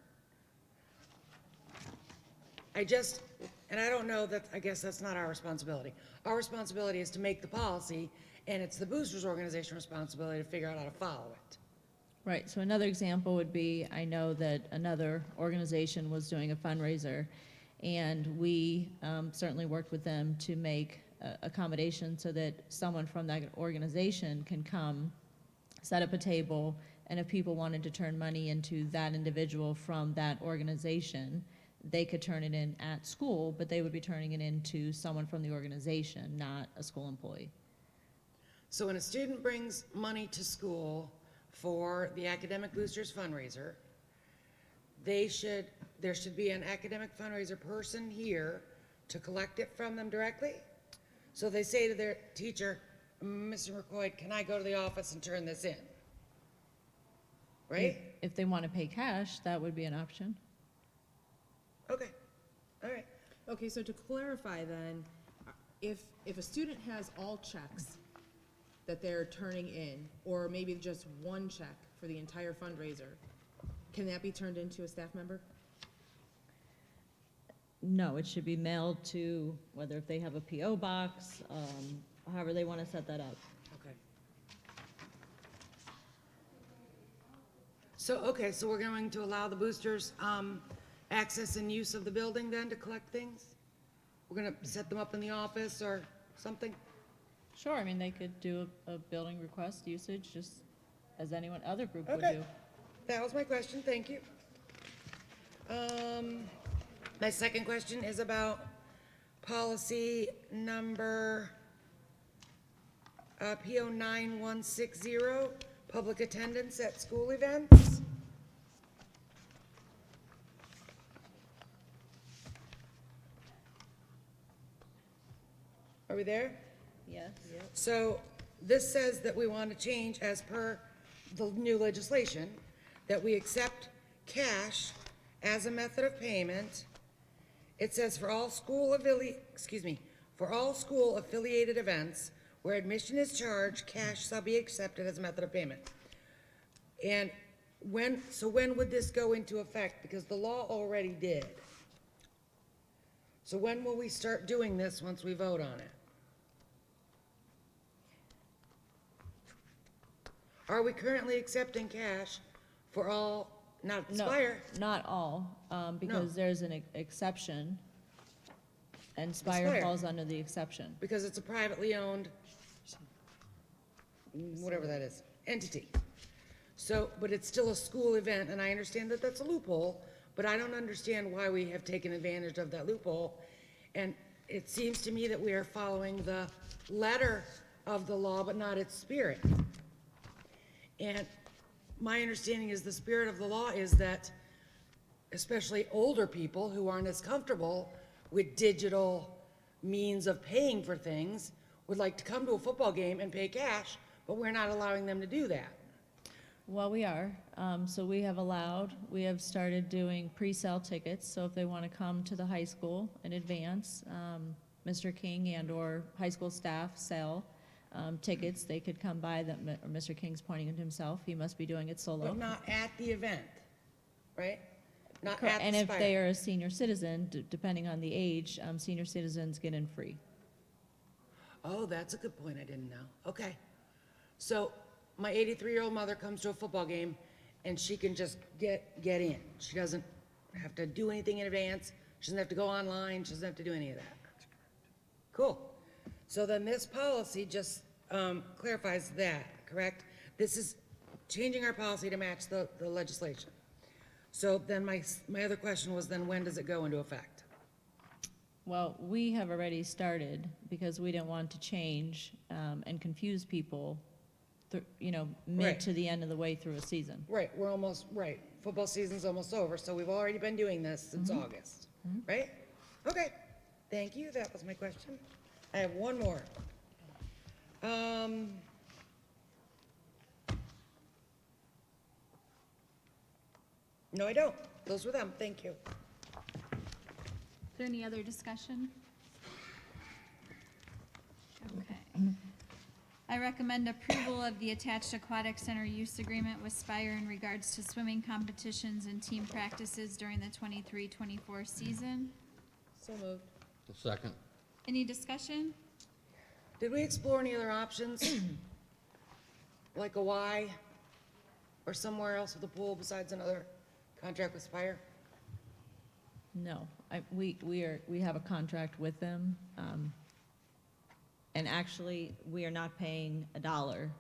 And I don't know that, I guess that's not our responsibility. Our responsibility is to make the policy, and it's the boosters organization responsibility to figure out how to follow it. Right, so another example would be, I know that another organization was doing a fundraiser, and we certainly worked with them to make accommodation so that someone from that organization can come, set up a table, and if people wanted to turn money into that individual from that organization, they could turn it in at school, but they would be turning it into someone from the organization, not a school employee. So when a student brings money to school for the Academic Boosters fundraiser, there should be an academic fundraiser person here to collect it from them directly. So they say to their teacher, Mr. McCoy, can I go to the office and turn this in? Right? If they want to pay cash, that would be an option. Okay, all right. Okay, so to clarify then, if a student has all checks that they're turning in, or maybe just one check for the entire fundraiser, can that be turned into a staff member? No, it should be mailed to, whether if they have a PO box, however they want to set that up. Okay. So we're going to allow the boosters access and use of the building then to collect things? We're gonna set them up in the office or something? Sure, I mean, they could do a building request usage, just as anyone, other group would Okay. do. That was my question, thank you. My second question is about policy number PO 9160, public attendance at school events. Are we there? Yes. So this says that we want to change, as per the new legislation, that we accept cash as a method of payment. It says for all school affiliated events where admission is charged, cash shall be accepted as a method of payment. And when would this go into effect? Because the law already did. So when will we start doing this once we vote on it? Are we currently accepting cash for all, not Spire? No, not all, because there's an exception, and Spire Spire. falls under the exception. Because it's a privately owned, whatever that is, entity. So, but it's still a school event, and I understand that that's a loophole, but I don't understand why we have taken advantage of that loophole. And it seems to me that we are following the letter of the law, but not its spirit. And my understanding is the spirit of the law is that especially older people who aren't as comfortable with digital means of paying for things would like to come to a football game and pay cash, but we're not allowing them to do that. Well, we are. So we have started doing pre-sale tickets, so if they want to come to the high school in advance, Mr. King and/or high school staff sell tickets, they could come by them, or Mr. King's pointing at himself, he must be doing it solo. But not at the event, right? Not Correct. at the And if Spire. they are a senior citizen, depending on the age, senior citizens get in free. Oh, that's a good point, I didn't know. Okay. So my 83-year-old mother comes to a football game and she can just get in. She doesn't have to do anything in advance. She doesn't have to go online. She doesn't have to do any of that. Cool. So then this policy just clarifies that, correct? This is changing our policy to match the legislation. So then my other question was then when does it go into effect? Well, we have already started because we didn't want to change and confuse people, mid Right. to the end of the way through a season. Right, we're almost, right, football season's almost over, so we've already been doing this since August, right? Okay, thank you, that was my question. I have one more. No, I don't. Those were them, thank you. Is there any other discussion? Okay. I recommend approval of the attached aquatic center use agreement with Spire in regards to swimming competitions and team practices during the 23-24 season. So moved. Second. Any discussion? Did we explore any other options? Like a Y or somewhere else with a pool besides another contract with Spire? No, we have a contract with them, and actually, we are not paying $1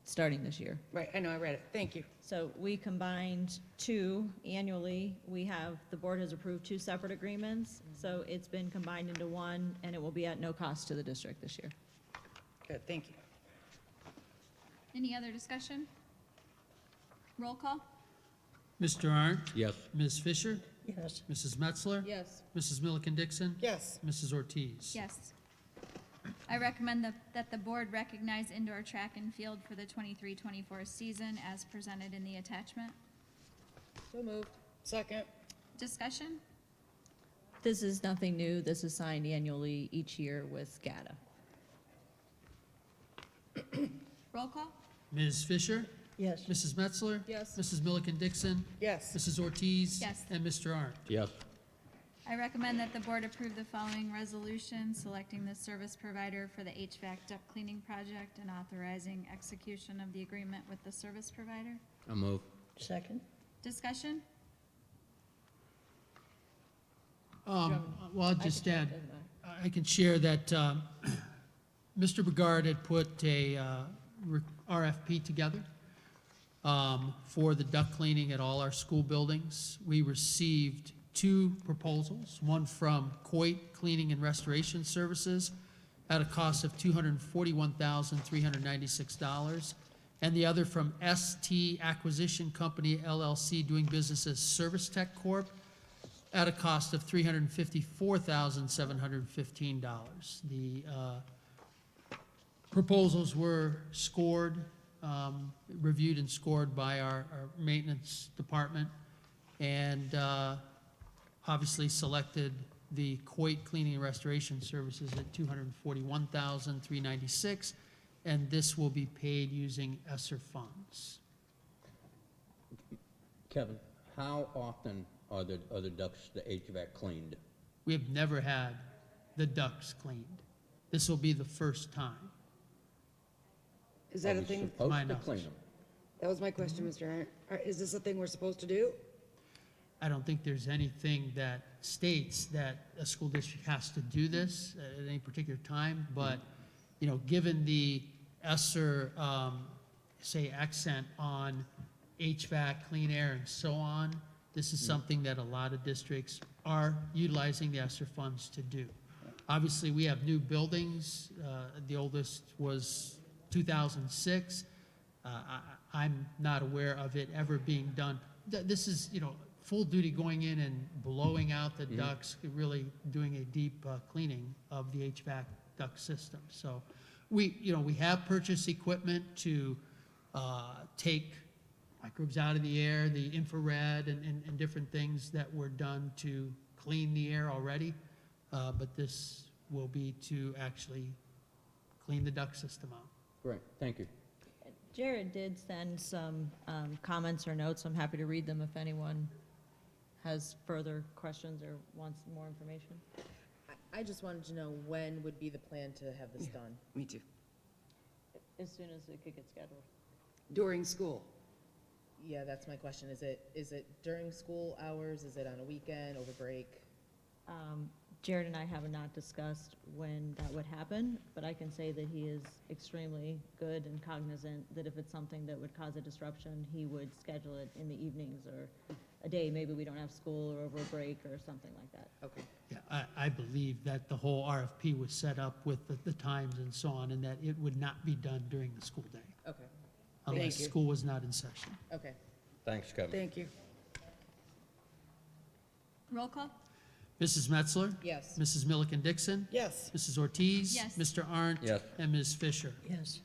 starting this year. Right, I know, I read it. Thank you. So we combined two annually. The board has approved two separate agreements, so it's been combined into one, and it will be at no cost to the district this year. Good, thank you. Any other discussion? Roll call? Mr. Arndt? Yes. Ms. Fisher? Yes. Mrs. Metzler? Yes. Mrs. Milliken Dixon? Yes. Mrs. Ortiz? Yes. I recommend that the board recognize indoor track and field for the 23-24 season as presented in the attachment. So moved. Second. Discussion? This is nothing new. This is signed annually each year with GATA. Roll call? Ms. Fisher? Yes. Mrs. Metzler? Yes. Mrs. Milliken Dixon? Yes. Mrs. Ortiz? Yes. And Mr. Arndt? Yes. I recommend that the board approve the following resolution, selecting the service provider for the HVAC duct cleaning project and authorizing execution of the agreement with the service provider. I'll move. Second? Discussion? Well, I'll just add, I can share that Mr. Begard had put a RFP together for the duct cleaning at all our school buildings. We received two proposals, one from Coit Cleaning and Restoration Services at a cost of $241,396, and the other from ST Acquisition Company LLC, doing business as Service Tech Corp., at a cost of $354,715. The proposals were scored, reviewed and scored by our maintenance department, and obviously selected the Coit Cleaning and Restoration Services at $241,396, and this will be paid using ESSER funds. Kevin, how often are the ducts, the HVAC cleaned? We have never had the ducts cleaned. This will be the first time. Is that Are a we thing? supposed My to knowledge. clean them? That was my question, Mr. Arndt. Is this a thing we're supposed to do? I don't think there's anything that states that a school district has to do this at any particular time, but, you know, given the ESSER, say, accent on HVAC, clean air, and so on, this is something that a lot of districts are utilizing the ESSER funds to do. Obviously, we have new buildings. The oldest was 2006. I'm not aware of it ever being done. This is, you know, full duty going in and blowing out the ducts, really doing a deep cleaning of the HVAC duct system. So we have purchased equipment to take microbes out of the air, the infrared and different things that were done to clean the air already. But this will be to actually clean the duct system out. Great, thank you. Jared did send some comments or notes. I'm happy to read them if anyone has further questions or wants more information. I just wanted to know when would be the plan to have this done? Me too. As soon as it could get scheduled. During school. Yeah, that's my question. Is it during school hours? Is it on a weekend, over break? Jared and I have not discussed when that would happen, but I can say that he is extremely good and cognizant that if it's something that would cause a disruption, he would schedule it in the evenings or a day, maybe we don't have school or over a break or something like that. Okay. Yeah, I believe that the whole RFP was set up with the times and so on, and that it would not be done during the school day, Okay. Thank unless you. school was not in session. Okay. Thanks, Kevin. Thank you. Roll call? Mrs. Metzler? Yes. Mrs. Milliken Dixon? Yes. Mrs. Ortiz? Yes. Mr. Arndt? Yes. And Ms. Fisher? Yes.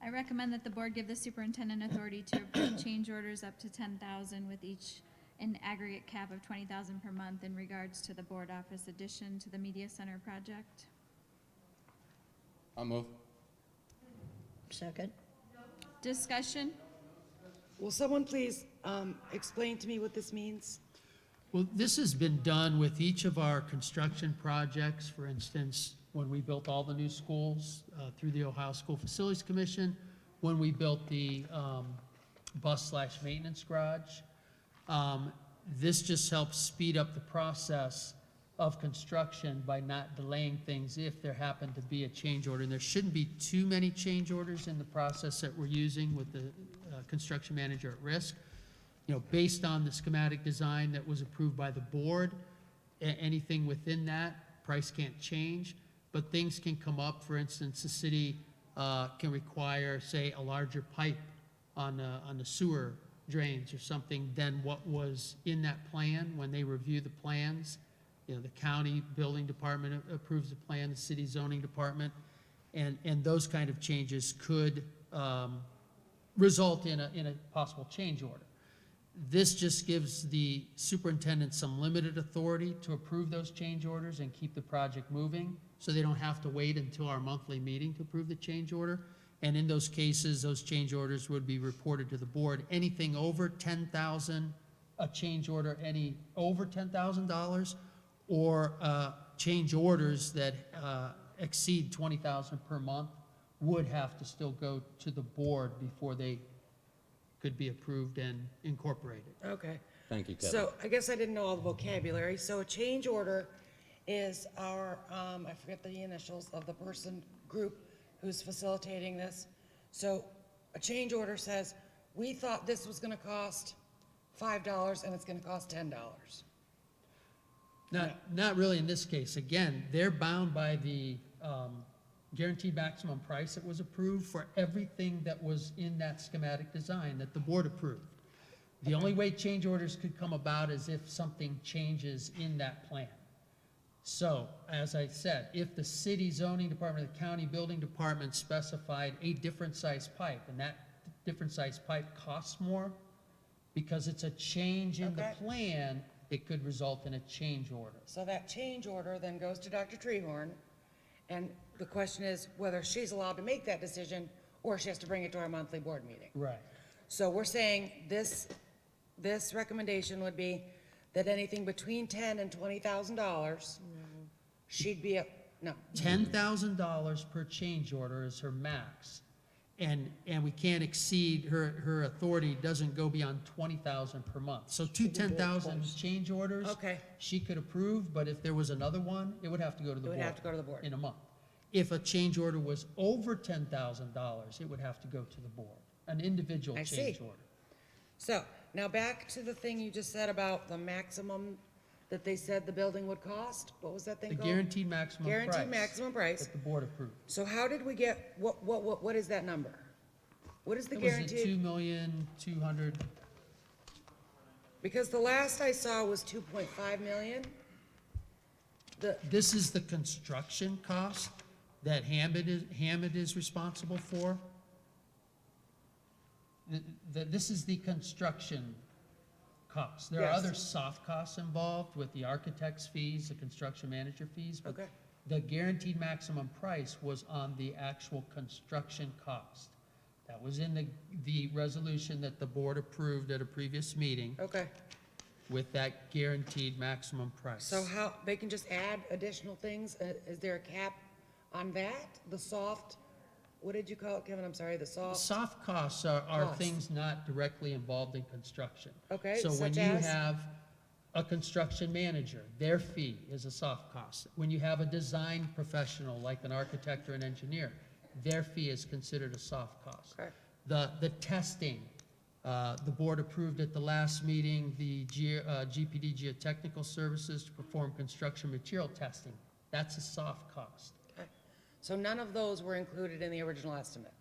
I recommend that the board give the superintendent authority to approve change orders up to 10,000 with each an aggregate cap of 20,000 per month in regards to the board office addition to the media center project. I'll move. Second? Discussion? Will someone please explain to me what this means? Well, this has been done with each of our construction projects. For instance, when we built all the new schools through the Ohio School Facilities Commission, when we built the bus/maintenance garage. This just helps speed up the process of construction by not delaying things if there happened to be a change order. And there shouldn't be too many change orders in the process that we're using with the construction manager at risk. You know, based on the schematic design that was approved by the board, anything within that, price can't change, but things can come up. For instance, the city can require, say, a larger pipe on the sewer drains or something than what was in that plan when they review the plans. You know, the county building department approves the plan, the city zoning department, and those kind of changes could result in a possible change order. This just gives the superintendent some limited authority to approve those change orders and keep the project moving, so they don't have to wait until our monthly meeting to approve the change order. And in those cases, those change orders would be reported to the board. Anything over $10,000, a change order, any over $10,000, or change orders that exceed $20,000 per month would have to still go to the board before they could be approved and incorporated. Okay. Thank you, Kevin. So I guess I didn't know all the vocabulary. So a change order is our, I forget the initials of the person, group who's facilitating this. So a change order says, we thought this was gonna cost $5 and it's gonna cost $10. Not really in this case. Again, they're bound by the guaranteed maximum price that was approved for everything that was in that schematic design that the board approved. The only way change orders could come about is if something changes in that plan. So, as I said, if the city zoning department, the county building department specified a different size pipe, and that different size pipe costs more, because it's a change in the plan, it could result in a change order. So that change order then goes to Dr. Treharn, and the question is whether she's allowed to make that decision or she has to bring it to our monthly board meeting. Right. So we're saying this recommendation would be that anything between $10,000 and $20,000, she'd be no. $10,000 per change order is her max. And we can't exceed, her authority doesn't go beyond $20,000 per month. So two 10,000 change orders, she could approve, but if there was another one, it would have to go to the board. It would have to go to the board. In a month. If a change order was over $10,000, it would have to go to the board, an individual change order. So now back to the thing you just said about the maximum that they said the building would cost. What was that thing The called? guaranteed maximum price. Guaranteed maximum price. That the board approved. So how did we get, what is that number? What is the It was guaranteed? at $2,200,000. Because the last I saw was 2.5 million. This is the construction cost that Hammond is responsible for. This is the construction cost. There are Yes. other soft costs involved with the architect's fees, the construction manager fees, but Okay. the guaranteed maximum price was on the actual construction cost. That was in the resolution that the board approved at a previous meeting. Okay. With that guaranteed maximum price. So how, they can just add additional things? Is there a cap on that? The soft, what did you call it, Kevin? I'm sorry, the soft? Soft costs are Costs. things not directly involved in construction. Okay, So when such you as? have a construction manager, their fee is a soft cost. When you have a design professional, like an architect or an engineer, their fee is considered a soft cost. Okay. The testing, the board approved at the last meeting, the GPD geotechnical services to perform construction material testing. That's a soft cost. Okay. So none of those were included in the original estimate?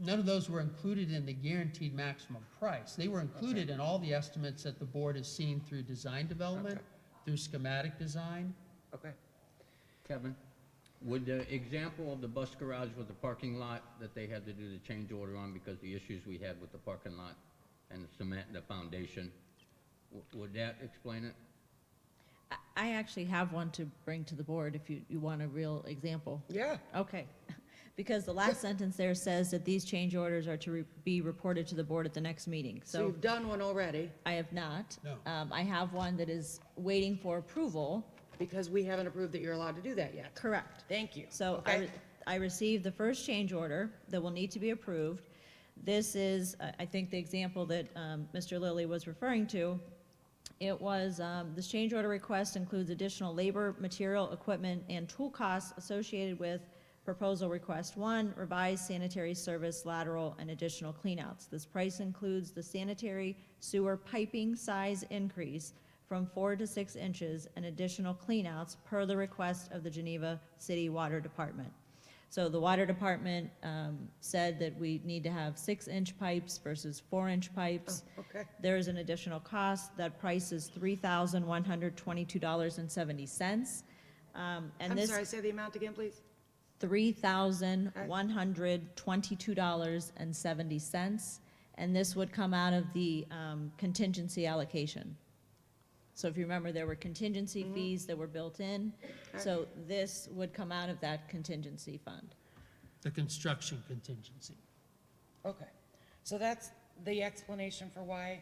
None of those were included in the guaranteed maximum price. They were included in all the estimates that the board has seen through design development, through schematic design. Okay. Kevin, would the example of the bus garage with the parking lot that they had to do the change order on because the issues we had with the parking lot and the cement and the foundation, would that explain it? I actually have one to bring to the board if you want a real example. Yeah. Okay. Because the last sentence there says that these change orders are to be reported to the board at the next meeting. So you've done one already, I have not. No. I have one that is waiting for approval. because we haven't approved that you're allowed to do that yet. Correct. Thank you. So Okay. I received the first change order that will need to be approved. This is, I think, the example that Mr. Lillie was referring to. It was, this change order request includes additional labor, material, equipment, and tool costs associated with proposal request 1, revised sanitary service lateral and additional cleanouts. This price includes the sanitary sewer piping size increase from 4 to 6 inches and additional cleanouts per the request of the Geneva City Water Department. So the water department said that we need to have 6-inch pipes versus 4-inch pipes. Oh, okay. There is an additional cost. That price is $3,122.70. And I'm this sorry, say the amount again, please. $3,122.70, and this would come out of the contingency allocation. So if you remember, there were contingency fees that were built in, so this would come out of that contingency fund. The construction contingency. Okay. So that's the explanation for why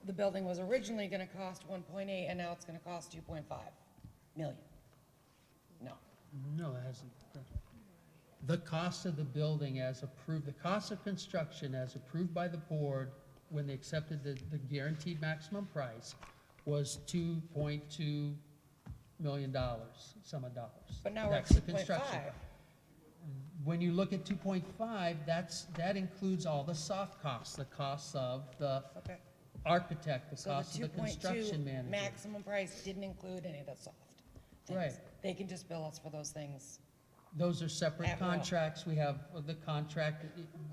the building was originally gonna cost 1.8 and now it's gonna cost 2.5 million. No. No, it hasn't. The cost of the building as approved, the cost of construction as approved by the board when they accepted the guaranteed maximum price was $2.2 million, some odd dollars. But now we're at That's the construction. 2.5. When you look at 2.5, that includes all the soft costs, the costs of the Okay. architect, the So cost the of the construction 2.2 manager. maximum price didn't include any of the soft things. Right. They can just bill us for those things. Those are separate At will. contracts. We have the contract,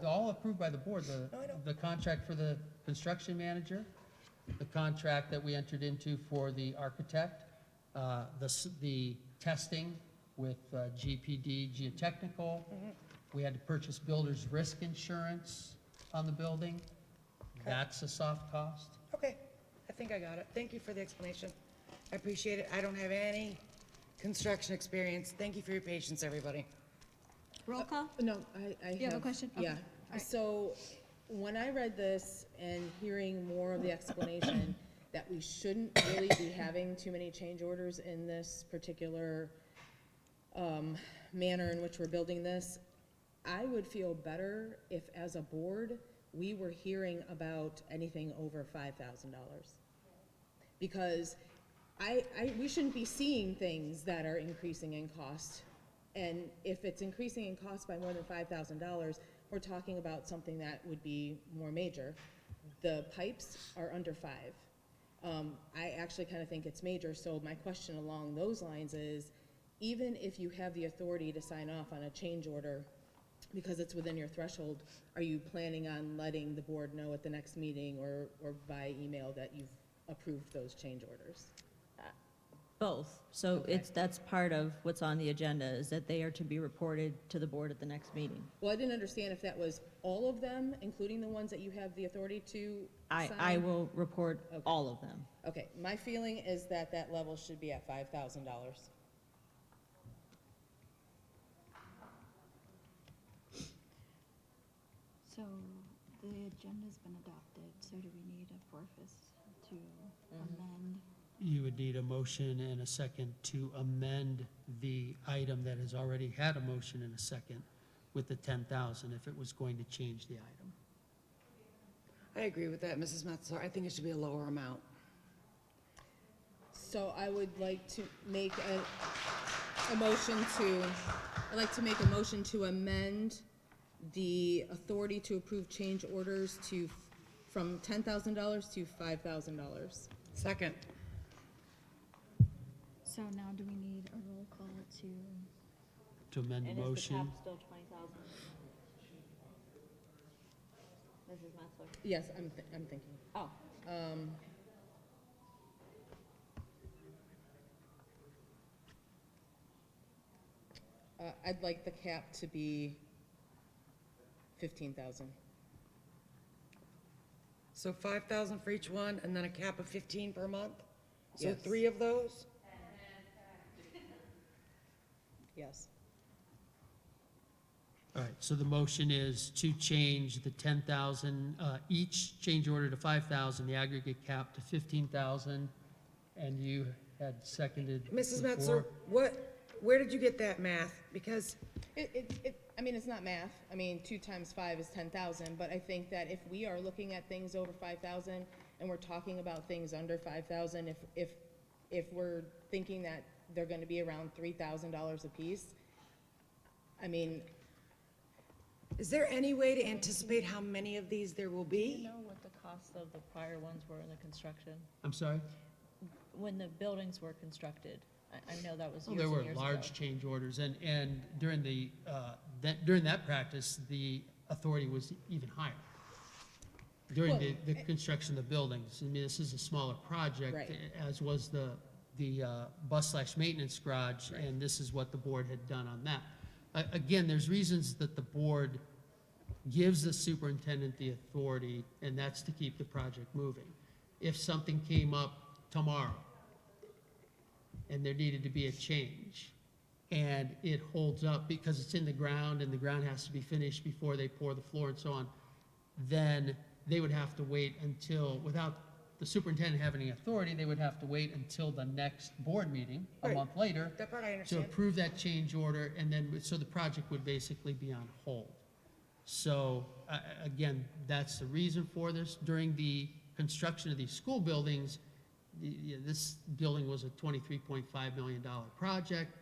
all approved by the board, No, I know. the contract for the construction manager, the contract that we entered into for the architect, the testing with GPD Geotechnical. We had to purchase builder's risk insurance on the building. That's a soft cost. Okay, I think I got it. Thank you for the explanation. I appreciate it. I don't have any construction experience. Thank you for your patience, everybody. Roll call? No, I You have a question? Okay. Yeah. All right. So when I read this and hearing more of the explanation that we shouldn't really be having too many change orders in this particular manner in which we're building this, I would feel better if, as a board, we were hearing about anything over $5,000. Because we shouldn't be seeing things that are increasing in cost. And if it's increasing in cost by more than $5,000, we're talking about something that would be more major. The pipes are under 5. I actually kind of think it's major, so my question along those lines is, even if you have the authority to sign off on a change order because it's within your threshold, are you planning on letting the board know at the next meeting or by email that you've approved those change orders? Both. So Okay. that's part of what's on the agenda, is that they are to be reported to the board at the next meeting. Well, I didn't understand if that was all of them, including the ones that you have the authority to sign? I will report Okay. all of them. Okay, my feeling is that that level should be at $5,000. So the agenda's been adopted, so do we need a forfeit to amend? You would need a motion and a second to amend the item that has already had a motion and a second with the 10,000 if it was going to change the item. I agree with that, Mrs. Metzler. I think it should be a lower amount. So I would like to make a motion to, I'd like to make a motion to amend the authority to approve change orders to, from $10,000 to $5,000. Second. So now do we need a roll call to, To amend the motion. still 20,000? Mrs. Metzler? Yes, I'm thinking. Oh. I'd like the cap to be 15,000. So 5,000 for each one, and then a cap of 15 per month? So Yes. 3 of those? Yes. All right, so the motion is to change the 10,000, each change order to 5,000, the aggregate cap to 15,000, and you had seconded Mrs. before. Metzler, where did you get that math? Because I mean, it's not math. I mean, 2 times 5 is 10,000, but I think that if we are looking at things over 5,000 and we're talking about things under 5,000, if we're thinking that they're gonna be around $3,000 apiece, I mean, is there any way to anticipate how many of these there will Do you be? know what the cost of the prior ones were in the construction? I'm sorry? When the buildings were constructed? I know that was Well, years there and were years large ago. change orders, and during during that practice, the authority was even higher. During the construction of the buildings, I mean, this is a smaller project, Right. as was the bus/maintenance garage, and this is what the board had done on that. Again, there's reasons that the board gives the superintendent the authority, and that's to keep the project moving. If something came up tomorrow, and there needed to be a change, and it holds up because it's in the ground and the ground has to be finished before they pour the floor and so on, then they would have to wait until, without the superintendent having any authority, they would have to wait until the next board meeting, a Right. month later, That part I to understand. approve that change order, and then, so the project would basically be on hold. So, again, that's the reason for this. During the construction of these school buildings, this building was a $23.5 million project.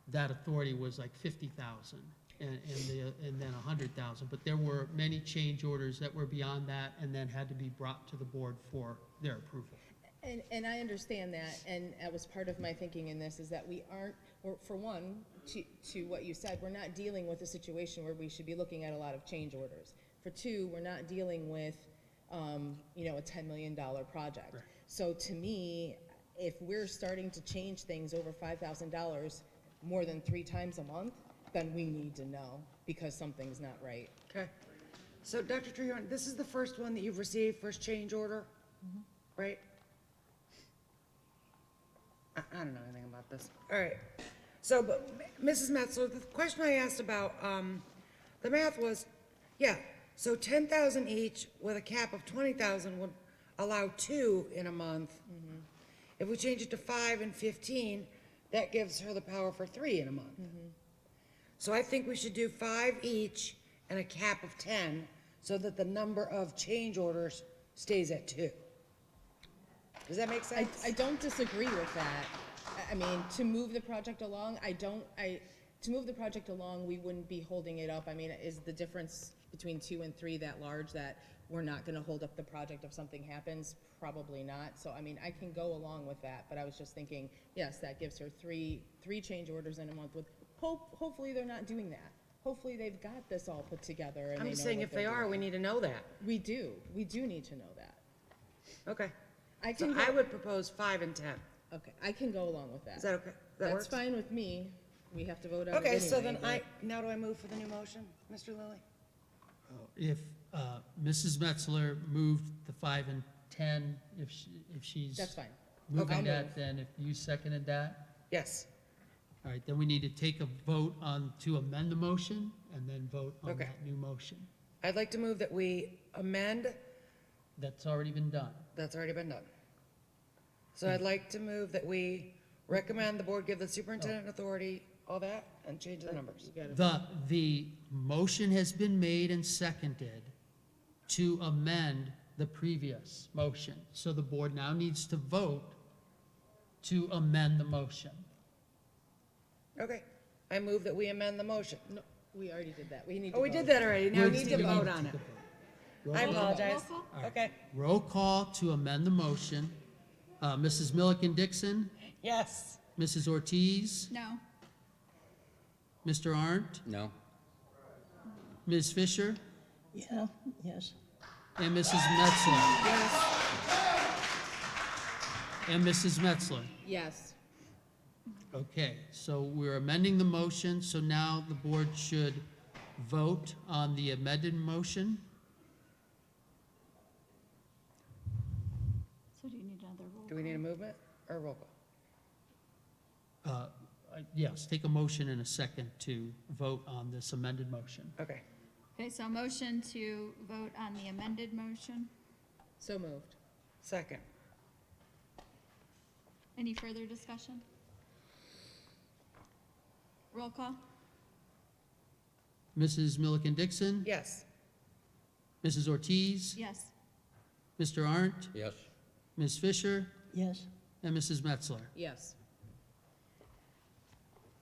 That authority was like 50,000 and then 100,000. But there were many change orders that were beyond that and then had to be brought to the board for their approval. and I understand that, and that was part of my thinking in this, is that we aren't, or for one, to what you said, we're not dealing with a situation where we should be looking at a lot of change orders. For two, we're not dealing with, a $10 million project. Right. So to me, if we're starting to change things over $5,000 more than 3 times a month, then we need to know, because something's not right. Okay. So, Dr. Treharn, this is the first one that you've received, first change order, right? I don't know anything about this. All right. So, but Mrs. Metzler, the question I asked about the math was, yeah, so 10,000 each with a cap of 20,000 would allow 2 in a month. If we change it to 5 and 15, that gives her the power for 3 in a month. So I think we should do 5 each and a cap of 10 so that the number of change orders stays at 2. Does that make sense? I don't disagree with that. I mean, to move the project along, to move the project along, we wouldn't be holding it up. I mean, is the difference between 2 and 3 that large that we're not gonna hold up the project if something happens? Probably not. So, I mean, I can go along with that, but I was just thinking, yes, that gives her three change orders in a month with hopefully they're not doing that. Hopefully they've got this all put together and they I'm know just saying what if they they're are, we doing. need to know that. We do need to know that. Okay. I So can go, I would propose 5 and 10. okay, I can go along with that. Is that okay? That That's works? fine with me. We have to vote on it Okay, so then anyway, now do I move for the new motion, Mr. Lillie? If Mrs. Metzler moved the 5 and 10, if she's That's fine. moving I'll that, move. then if you seconded that, Yes. all right, then we need to take a vote to amend the motion and then vote on Okay. that new motion. I'd like to move that we amend, That's already been done. that's already been done. So I'd like to move that we recommend the board give the superintendent authority, all that, and change the numbers. The motion has been made and seconded to amend the previous motion. So the board now needs to vote to amend the motion. Okay, I move that we amend the motion. No, we already did that. We need to Oh, we vote. did that already, now we We're- need to we vote to on take it. a vote. Roll I call. apologize. All right. Okay. Roll call to amend the motion. Mrs. Milliken Dixon, Yes. Mrs. Ortiz, No. Mr. Arndt, No? Ms. Fisher, Yeah, yes. and Mrs. Metzler. And Mrs. Metzler. Yes. Okay, so we're amending the motion, so now the board should vote on the amended motion. So do you need another roll? Do we need a movement or a roll call? yes, take a motion in a second to vote on this amended motion. Okay. Okay, so a motion to vote on the amended motion. So moved. Second. Any further discussion? Roll call? Mrs. Milliken Dixon? Yes. Mrs. Ortiz? Yes. Mr. Arndt? Yes. Ms. Fisher? Yes. And Mrs. Metzler? Yes.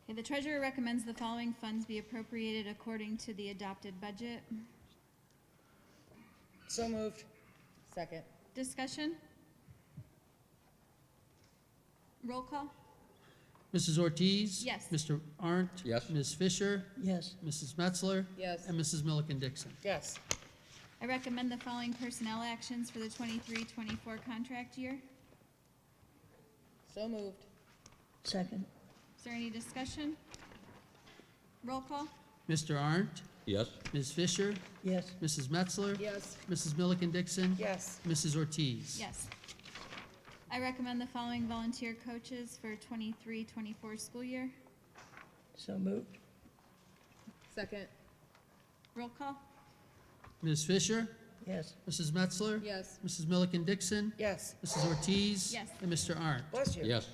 Okay, the treasurer recommends the following funds be appropriated according to the adopted budget. So moved. Second. Discussion? Roll call? Mrs. Ortiz? Yes. Mr. Arndt? Yes. Ms. Fisher? Yes. Mrs. Metzler? Yes. And Mrs. Milliken Dixon? Yes. I recommend the following personnel actions for the 23-24 contract year. So moved. Second. Is there any discussion? Roll call? Mr. Arndt? Yes. Ms. Fisher? Yes. Mrs. Metzler? Yes. Mrs. Milliken Dixon? Yes. Mrs. Ortiz? Yes. I recommend the following volunteer coaches for 23-24 school year. So moved. Second. Roll call? Ms. Fisher? Yes. Mrs. Metzler? Yes. Mrs. Milliken Dixon? Yes. Mrs. Ortiz? Yes. And Mr. Arndt? Bless you. Yes.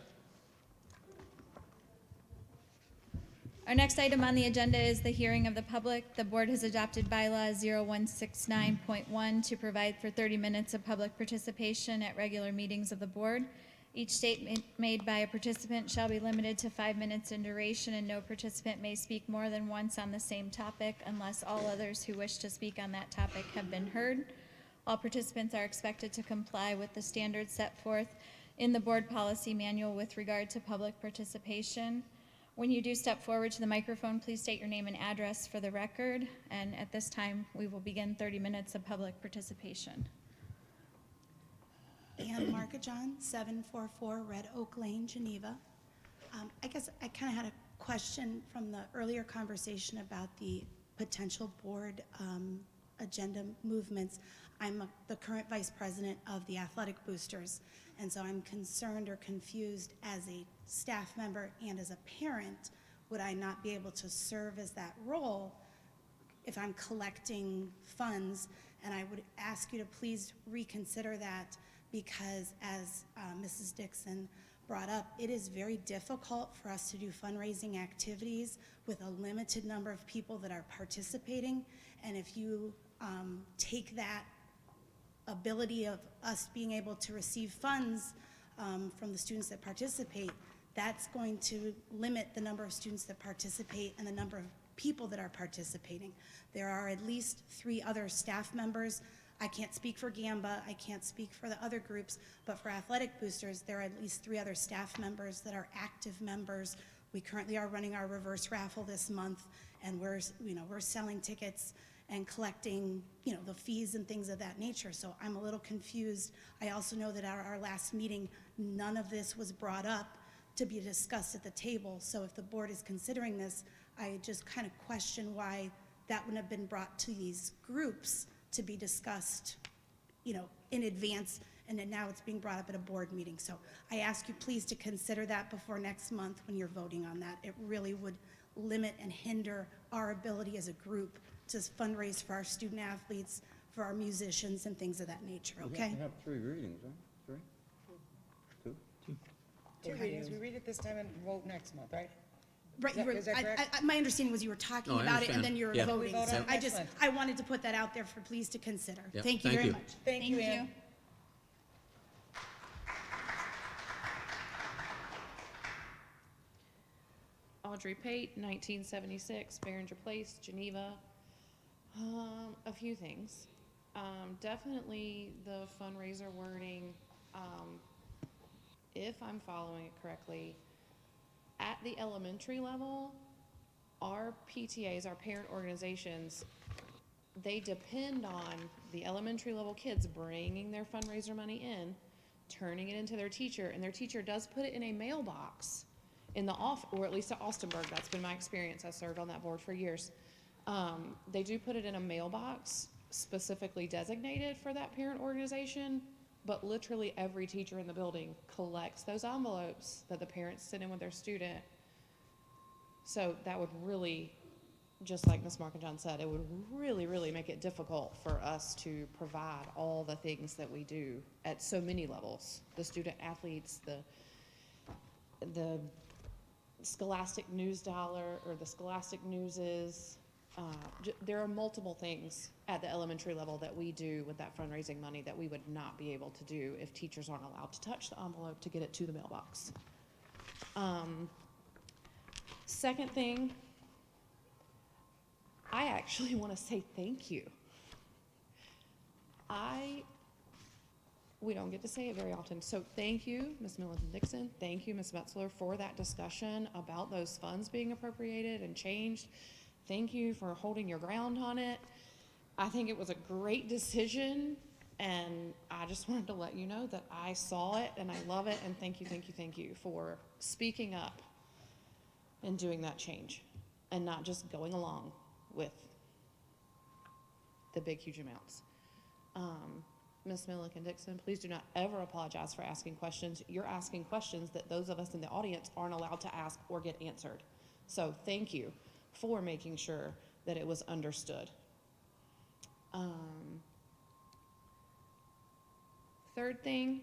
Our next item on the agenda is the hearing of the public. The board has adopted bylaw 0169.1 to provide for 30 minutes of public participation at regular meetings of the board. Each statement made by a participant shall be limited to 5 minutes in duration, and no participant may speak more than once on the same topic unless all others who wish to speak on that topic have been heard. All participants are expected to comply with the standards set forth in the board policy manual with regard to public participation. When you do step forward to the microphone, please state your name and address for the record. And at this time, we will begin 30 minutes of public participation. Ann Markajon, 744 Red Oak Lane, Geneva. I guess I kind of had a question from the earlier conversation about the potential board agenda movements. I'm the current vice president of the Athletic Boosters, and so I'm concerned or confused as a staff member and as a parent, would I not be able to serve as that role if I'm collecting funds? And I would ask you to please reconsider that, because as Mrs. Dixon brought up, it is very difficult for us to do fundraising activities with a limited number of people that are participating. And if you take that ability of us being able to receive funds from the students that participate, that's going to limit the number of students that participate and the number of people that are participating. There are at least 3 other staff members. I can't speak for Gamba, I can't speak for the other groups, but for Athletic Boosters, there are at least 3 other staff members that are active members. We currently are running our reverse raffle this month, and we're selling tickets and collecting, the fees and things of that nature. So I'm a little confused. I also know that at our last meeting, none of this was brought up to be discussed at the table. So if the board is considering this, I just kind of question why that wouldn't have been brought to these groups to be discussed, in advance, and then now it's being brought up at a board meeting. So I ask you please to consider that before next month when you're voting on that. It really would limit and hinder our ability as a group to fundraise for our student athletes, for our musicians, and things of that nature, okay? We have to have 3 readings, right? 3? 2? 2 readings. We read it this time and vote next month, right? Right, Is that correct? my understanding was you were talking No, I about it and understand. then you were Yeah. voting. We vote So on next month. I wanted to put that out there for please to consider. Yeah, Thank you thank very you. much. Thank you, Ann. Audrey Pate, 1976, Behringer Place, Geneva. A few things. Definitely the fundraiser wording, if I'm following it correctly, at the elementary level, our PTAs, our parent organizations, they depend on the elementary level kids bringing their fundraiser money in, turning it into their teacher, and their teacher does put it in a mailbox in the off, or at least at Austinburg. That's been my experience. I served on that board for years. They do put it in a mailbox specifically designated for that parent organization, but literally every teacher in the building collects those envelopes that the parents send in with their student So that would really, just like Ms. Markinjohn said, it would really, really make it difficult for us to provide all the things that we do at so many levels. The student athletes, the Scholastic News Dollar or the Scholastic Newses. There are multiple things at the elementary level that we do with that fundraising money that we would not be able to do if teachers aren't allowed to touch the envelope to get it to the mailbox. Second thing, I actually want to say thank you. We don't get to say it very often, so thank you, Ms. Milliken-Dixon, thank you, Ms. Metzler, for that discussion about those funds being appropriated and changed. Thank you for holding your ground on it. I think it was a great decision, and I just wanted to let you know that I saw it and I love it, and thank you for speaking up and doing that change and not just going along with the big, huge amounts. Ms. Milliken-Dixon, please do not ever apologize for asking questions. You're asking questions that those of us in the audience aren't allowed to ask or get answered. So thank you for making sure that it was understood. Third thing,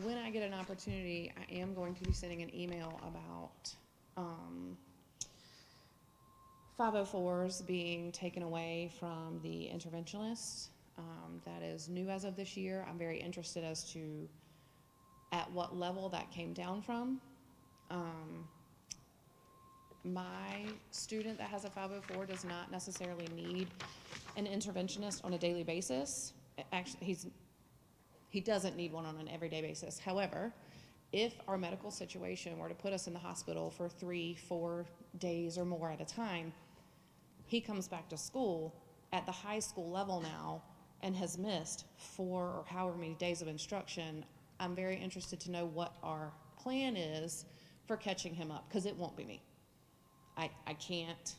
when I get an opportunity, I am going to be sending an email about 504s being taken away from the interventionists. That is new as of this year. I'm very interested as to at what level that came down from. My student that has a 504 does not necessarily need an interventionist on a daily basis. Actually, he doesn't need one on an everyday basis. However, if our medical situation were to put us in the hospital for 3-4 days or more at a time, he comes back to school at the high school level now and has missed 4 or however many days of instruction. I'm very interested to know what our plan is for catching him up, because it won't be me. I can't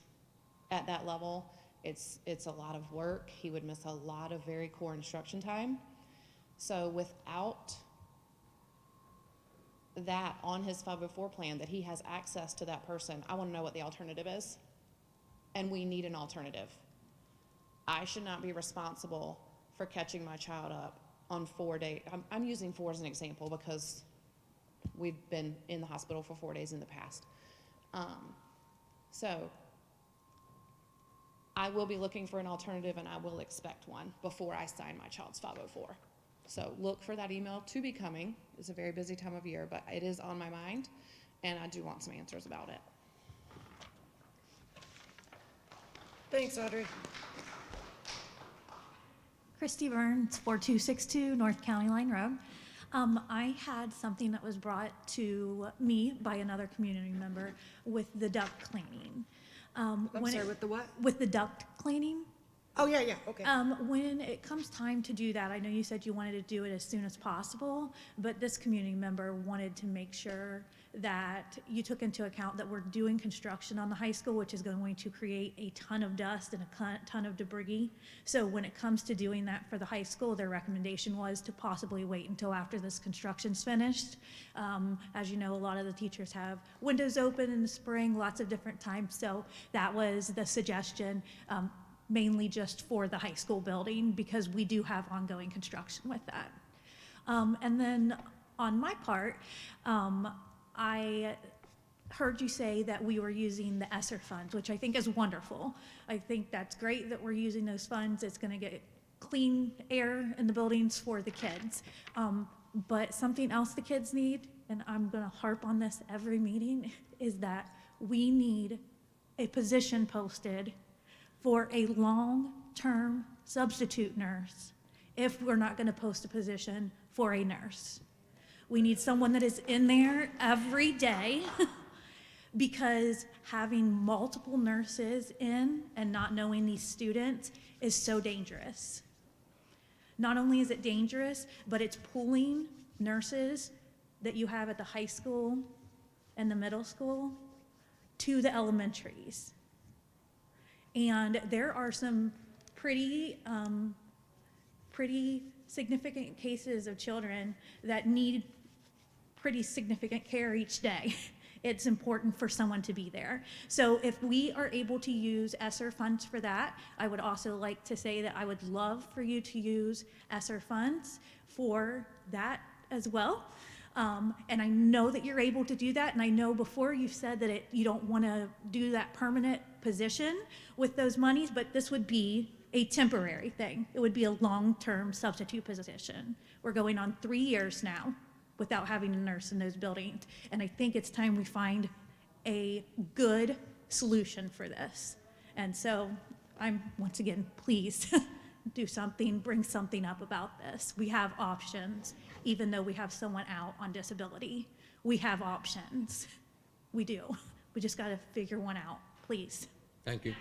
at that level. It's a lot of work. He would miss a lot of very core instruction time. So without that on his 504 plan, that he has access to that person, I want to know what the alternative is. And we need an alternative. I should not be responsible for catching my child up on 4 days. I'm using 4 as an example because we've been in the hospital for 4 days in the past. So I will be looking for an alternative, and I will expect one before I sign my child's 504. So look for that email to be coming. It's a very busy time of year, but it is on my mind, and I do want some answers about it. Thanks, Audrey. Christy Burns, 4262 North County Line Road. I had something that was brought to me by another community member with the duct cleaning. I'm sorry, with the what? With the duct cleaning. Oh, yeah, okay. When it comes time to do that, I know you said you wanted to do it as soon as possible, but this community member wanted to make sure that you took into account that we're doing construction on the high school, which is going to create a ton of dust and a ton of debris. So when it comes to doing that for the high school, their recommendation was to possibly wait until after this construction's finished. As you know, a lot of the teachers have windows open in the spring, lots of different times. So that was the suggestion, mainly just for the high school building, because we do have ongoing construction with that. And then on my part, I heard you say that we were using the ESSER funds, which I think is wonderful. I think that's great that we're using those funds. It's going to get clean air in the buildings for the kids. But something else the kids need, and I'm going to harp on this every meeting, is that we need a position posted for a long-term substitute nurse if we're not going to post a position for a nurse. We need someone that is in there every day because having multiple nurses in and not knowing these students is so dangerous. Not only is it dangerous, but it's pulling nurses that you have at the high school and the middle school to the elementaries. And there are some pretty significant cases of children that need pretty significant care each day. It's important for someone to be there. So if we are able to use ESSER funds for that, I would also like to say that I would love for you to use ESSER funds for that as well. And I know that you're able to do that, and I know before you've said that you don't want to do that permanent position with those monies, but this would be a temporary thing. It would be a long-term substitute position. We're going on 3 years now without having a nurse in those buildings, and I think it's time we find a good solution for this. And so I'm, once again, please do something, bring something up about this. We have options, even though we have someone out on disability. We have options. We do. We just got to figure one out, please. Thank you.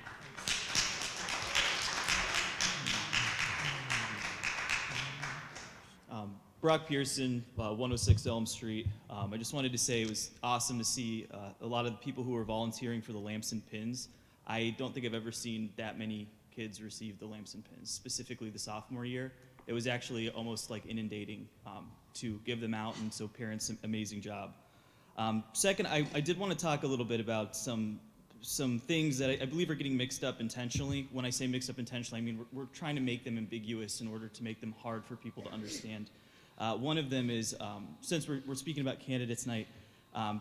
Brock Pearson, 106 Elm Street. I just wanted to say it was awesome to see a lot of the people who were volunteering for the lamps and pins. I don't think I've ever seen that many kids receive the lamps and pins, specifically the sophomore year. It was actually almost like inundating to give them out, and so parents, amazing job. Second, I did want to talk a little bit about some things that I believe are getting mixed up intentionally. When I say mixed up intentionally, I mean we're trying to make them ambiguous in order to make them hard for people to understand. One of them is, since we're speaking about candidates night,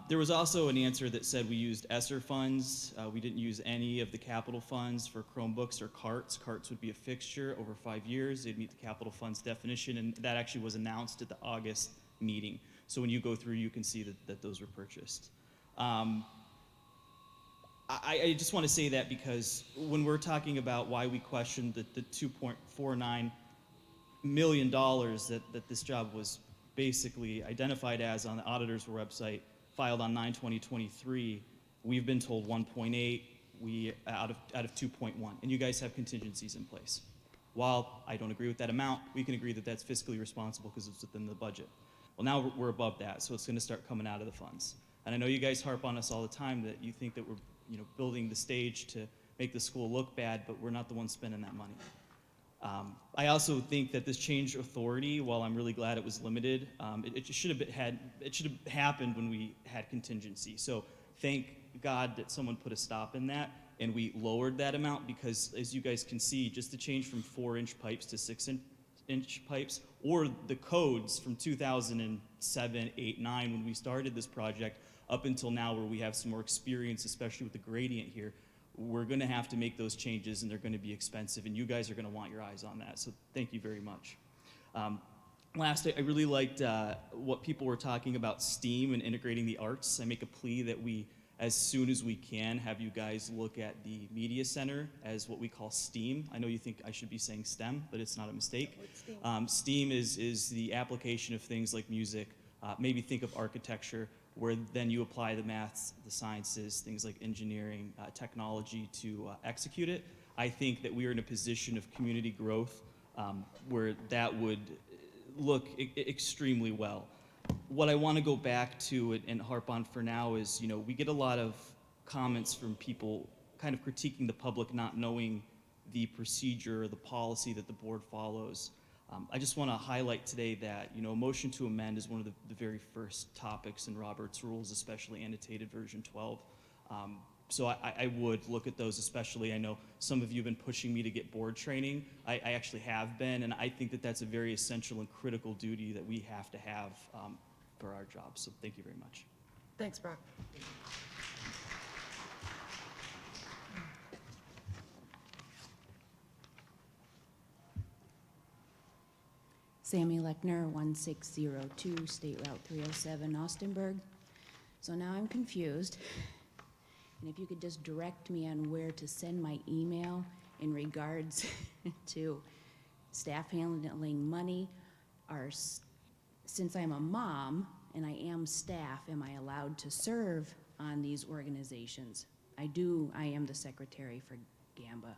there was also an answer that said we used ESSER funds. We didn't use any of the capital funds for Chromebooks or carts. Carts would be a fixture over 5 years. They'd meet the capital funds definition, and that actually was announced at the August meeting. So when you go through, you can see that those were purchased. I just want to say that because when we're talking about why we questioned the $2.49 million that this job was basically identified as on the auditor's website, filed on 9/20/23, we've been told 1.8 out of 2.1, and you guys have contingencies in place. While I don't agree with that amount, we can agree that that's fiscally responsible because it's within the budget. Well, now we're above that, so it's going to start coming out of the funds. And I know you guys harp on us all the time that you think that we're building the stage to make the school look bad, but we're not the ones spending that money. I also think that this change authority, while I'm really glad it was limited, it should have happened when we had contingency. So thank God that someone put a stop in that, and we lowered that amount because, as you guys can see, just the change from 4-inch pipes to 6-inch pipes, or the codes from 2007, 8, 9 when we started this project, up until now where we have some more experience, especially with the gradient here, we're going to have to make those changes, and they're going to be expensive, and you guys are going to want your eyes on that. So thank you very much. Last, I really liked what people were talking about STEAM and integrating the arts. I make a plea that we, as soon as we can, have you guys look at the Media Center as what we call STEAM. I know you think I should be saying STEM, but it's not a mistake. STEAM is the application of things like music. Maybe think of architecture, where then you apply the maths, the sciences, things like engineering, technology to execute it. I think that we are in a position of community growth where that would look extremely well. What I want to go back to and harp on for now is, we get a lot of comments from people kind of critiquing the public not knowing the procedure or the policy that the board follows. I just want to highlight today that, a motion to amend is one of the very first topics in Robert's Rules, especially annotated version 12. So I would look at those, especially. I know some of you have been pushing me to get board training. I actually have been, and I think that that's a very essential and critical duty that we have to have for our jobs. So thank you very much. Thanks, Brock. Sammy Lechner, 1602 State Route 307, Austinburg. So now I'm confused. And if you could just direct me on where to send my email in regards to staff handling money, since I'm a mom and I am staff, am I allowed to serve on these organizations? I am the secretary for GAMBA.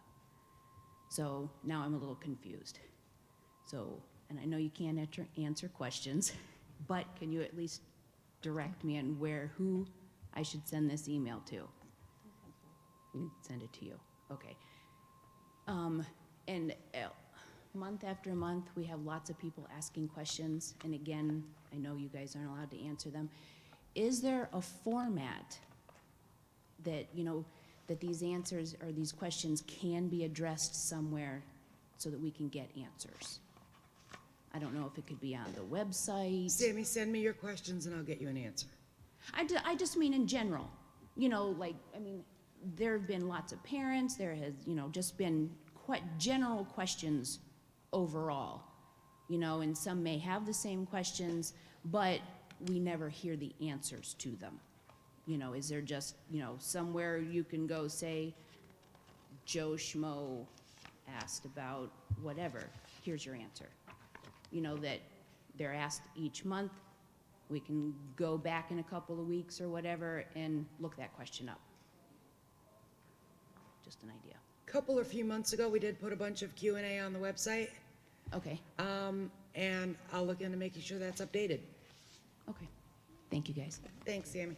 So now I'm a little confused. So, and I know you can't answer questions, but can you at least direct me on who I should send this email to? Send it to you, okay. And month after month, we have lots of people asking questions, and again, I know you guys aren't allowed to answer them. is there a format that, you know, that these answers or these questions can be addressed somewhere so that we can get answers? I don't know if it could be on the website. Sammy, send me your questions and I'll get you an answer. I just mean in general, you know, like, I mean, there have been lots of parents, there has, you know, just been quite general questions overall, you know, and some may have the same questions, but we never hear the answers to them. You know, is there just, you know, somewhere you can go say, Joe Schmo asked about whatever, here's your answer. You know, that they're asked each month, we can go back in a couple of weeks or whatever and look that question up. Just an idea. Couple or few months ago, we did put a bunch of Q&A on the website. Okay. And I'll look into making sure that's updated. Okay. Thank you, guys. Thanks, Sammy.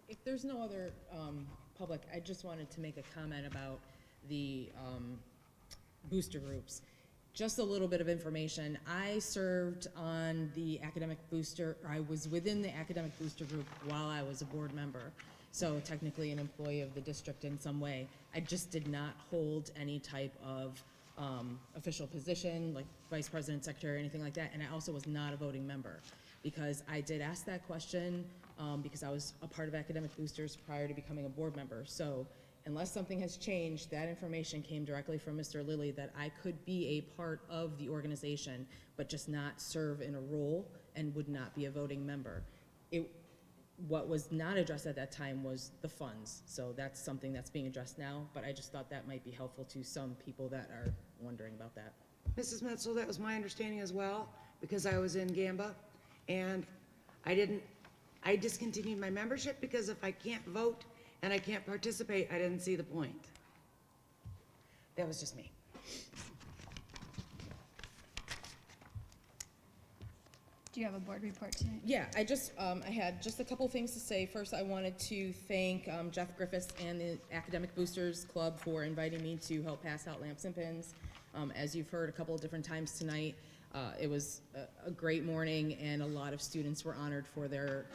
If there's no other public, I just wanted to make a comment about the booster groups. Just a little bit of information. I served on the academic booster, or I was within the academic booster group while I was a board member. So technically an employee of the district in some way. I just did not hold any type of official position, like vice president, secretary, or anything like that. And I also was not a voting member, because I did ask that question because I was a part of academic boosters prior to becoming a board member. So unless something has changed, that information came directly from Mr. Lillie that I could be a part of the organization, but just not serve in a role and would not be a voting member. What was not addressed at that time was the funds. So that's something that's being addressed now, but I just thought that might be helpful to some people that are wondering about that. Mrs. Metzler, that was my understanding as well, because I was in Gamba, and I discontinued my membership because if I can't vote and I can't participate, I didn't see the point. That was just me. Do you have a board report tonight? Yeah, I had just a couple things to say. First, I wanted to thank Jeff Griffiths and the Academic Boosters Club for inviting me to help pass out lamps and pins. As you've heard a couple of different times tonight, it was a great morning, and a lot of students were honored for their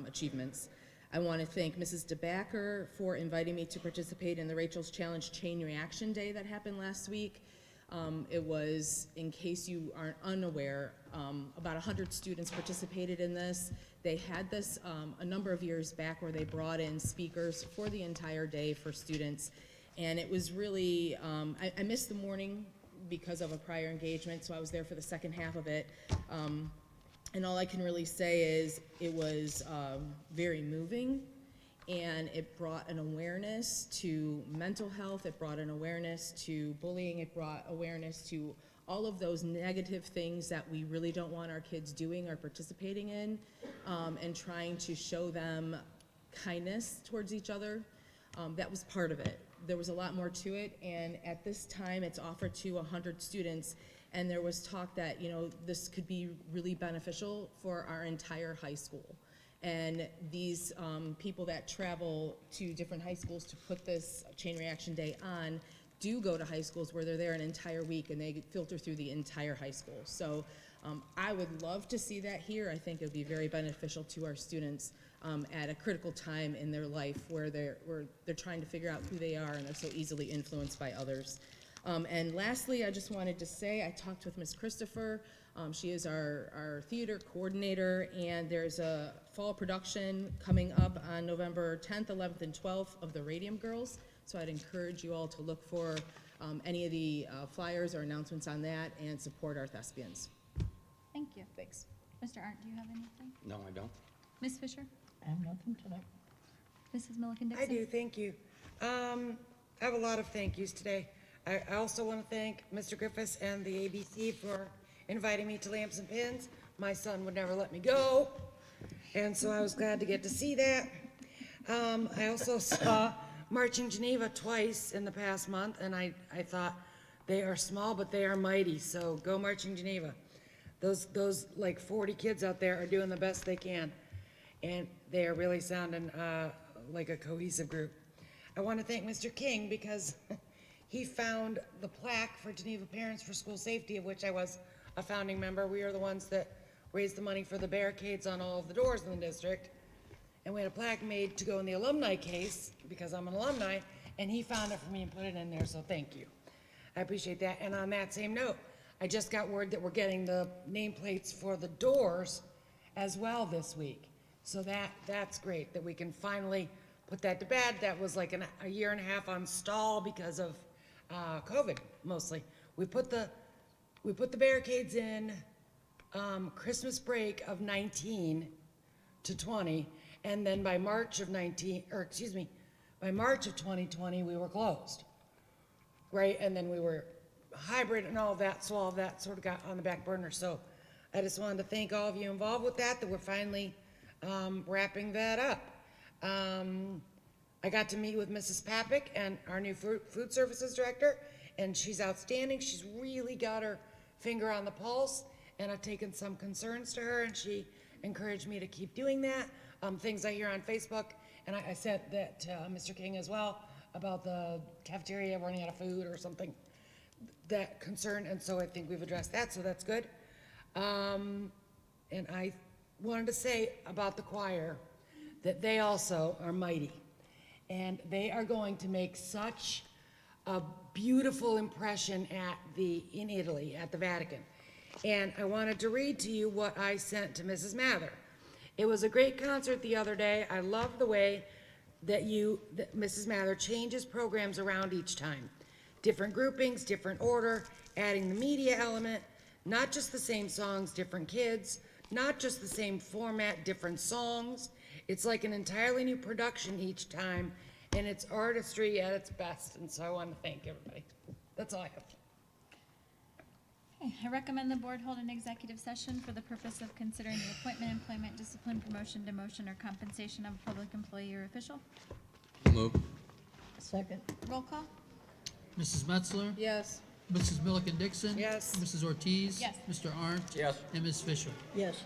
achievements. I want to thank Mrs. DeBacker for inviting me to participate in the Rachel's Challenge Chain Reaction Day that happened last week. It was, in case you aren't unaware, about 100 students participated in this. They had this a number of years back where they brought in speakers for the entire day for students. And it was really, I missed the morning because of a prior engagement, so I was there for the second half of it. And all I can really say is it was very moving, and it brought an awareness to mental health, it brought an awareness to bullying, it brought awareness to all of those negative things that we really don't want our kids doing or participating in, and trying to show them kindness towards each other. That was part of it. There was a lot more to it, and at this time it's offered to 100 students, and there was talk that, you know, this could be really beneficial for our entire high school. And these people that travel to different high schools to put this Chain Reaction Day on do go to high schools where they're there an entire week, and they filter through the entire high school. So I would love to see that here. I think it would be very beneficial to our students at a critical time in their life where they're trying to figure out who they are, and they're so easily influenced by others. And lastly, I just wanted to say I talked with Ms. Christopher. She is our theater coordinator, and there's a fall production coming up on November 10th, 11th, and 12th of the Radium Girls. So I'd encourage you all to look for any of the flyers or announcements on that and support our thespians. Thank you. Thanks. Mr. Arndt, do you have anything? No, I don't. Ms. Fisher? I have nothing tonight. Mrs. Milliken I Dixon? do, thank you. I have a lot of thank yous today. I also want to thank Mr. Griffiths and the ABC for inviting me to Lamps and Pins. My son would never let me go, and so I was glad to get to see that. I also saw Marching Geneva twice in the past month, and I thought they are small, but they are mighty, so go Marching Geneva. Those like 40 kids out there are doing the best they can, and they are really sounding like a cohesive group. I want to thank Mr. King because he found the plaque for Geneva Parents for School Safety, of which I was a founding member. We are the ones that raised the money for the barricades on all of the doors in the district. And we had a plaque made to go in the alumni case, because I'm an alumni, and he found it for me and put it in there, so thank you. I appreciate that. And on that same note, I just got word that we're getting the nameplates for the doors as well this week. So that's great, that we can finally put that to bed. That was like a year and a half on stall because of COVID, mostly. We put the barricades in Christmas break of 19 to 20, and then by March of 2020, we were closed, right? And then we were hybrid and all of that, so all of that sort of got on the back burner. So I just wanted to thank all of you involved with that we're finally wrapping that up. I got to meet with Mrs. Papik and our new food services director, and she's outstanding. She's really got her finger on the pulse, and I've taken some concerns to her, and she encouraged me to keep doing that. Things I hear on Facebook, and I sent that to Mr. King as well, about the cafeteria running out of food or something, that concern, and so I think we've addressed that, so that's good. And I wanted to say about the choir that they also are mighty, and they are going to make such a beautiful impression in Italy, at the Vatican. And I wanted to read to you what I sent to Mrs. Mather. It was a great concert the other day. I love the way that Mrs. Mather changes programs around each time. Different groupings, different order, adding the media element, not just the same songs, different kids, not just the same format, different songs. It's like an entirely new production each time, and it's artistry at its best, and so I want to thank everybody. That's all I have. Okay, I recommend the board hold an executive session for the purpose of considering the appointment, employment, discipline, promotion, demotion, or compensation of a public employee or official. Move. Second. Roll call? Mrs. Metzler? Yes. Mrs. Milliken Dixon? Yes. Mrs. Ortiz? Yes. Mr. Arndt? Yes. And Ms. Fisher? Yes.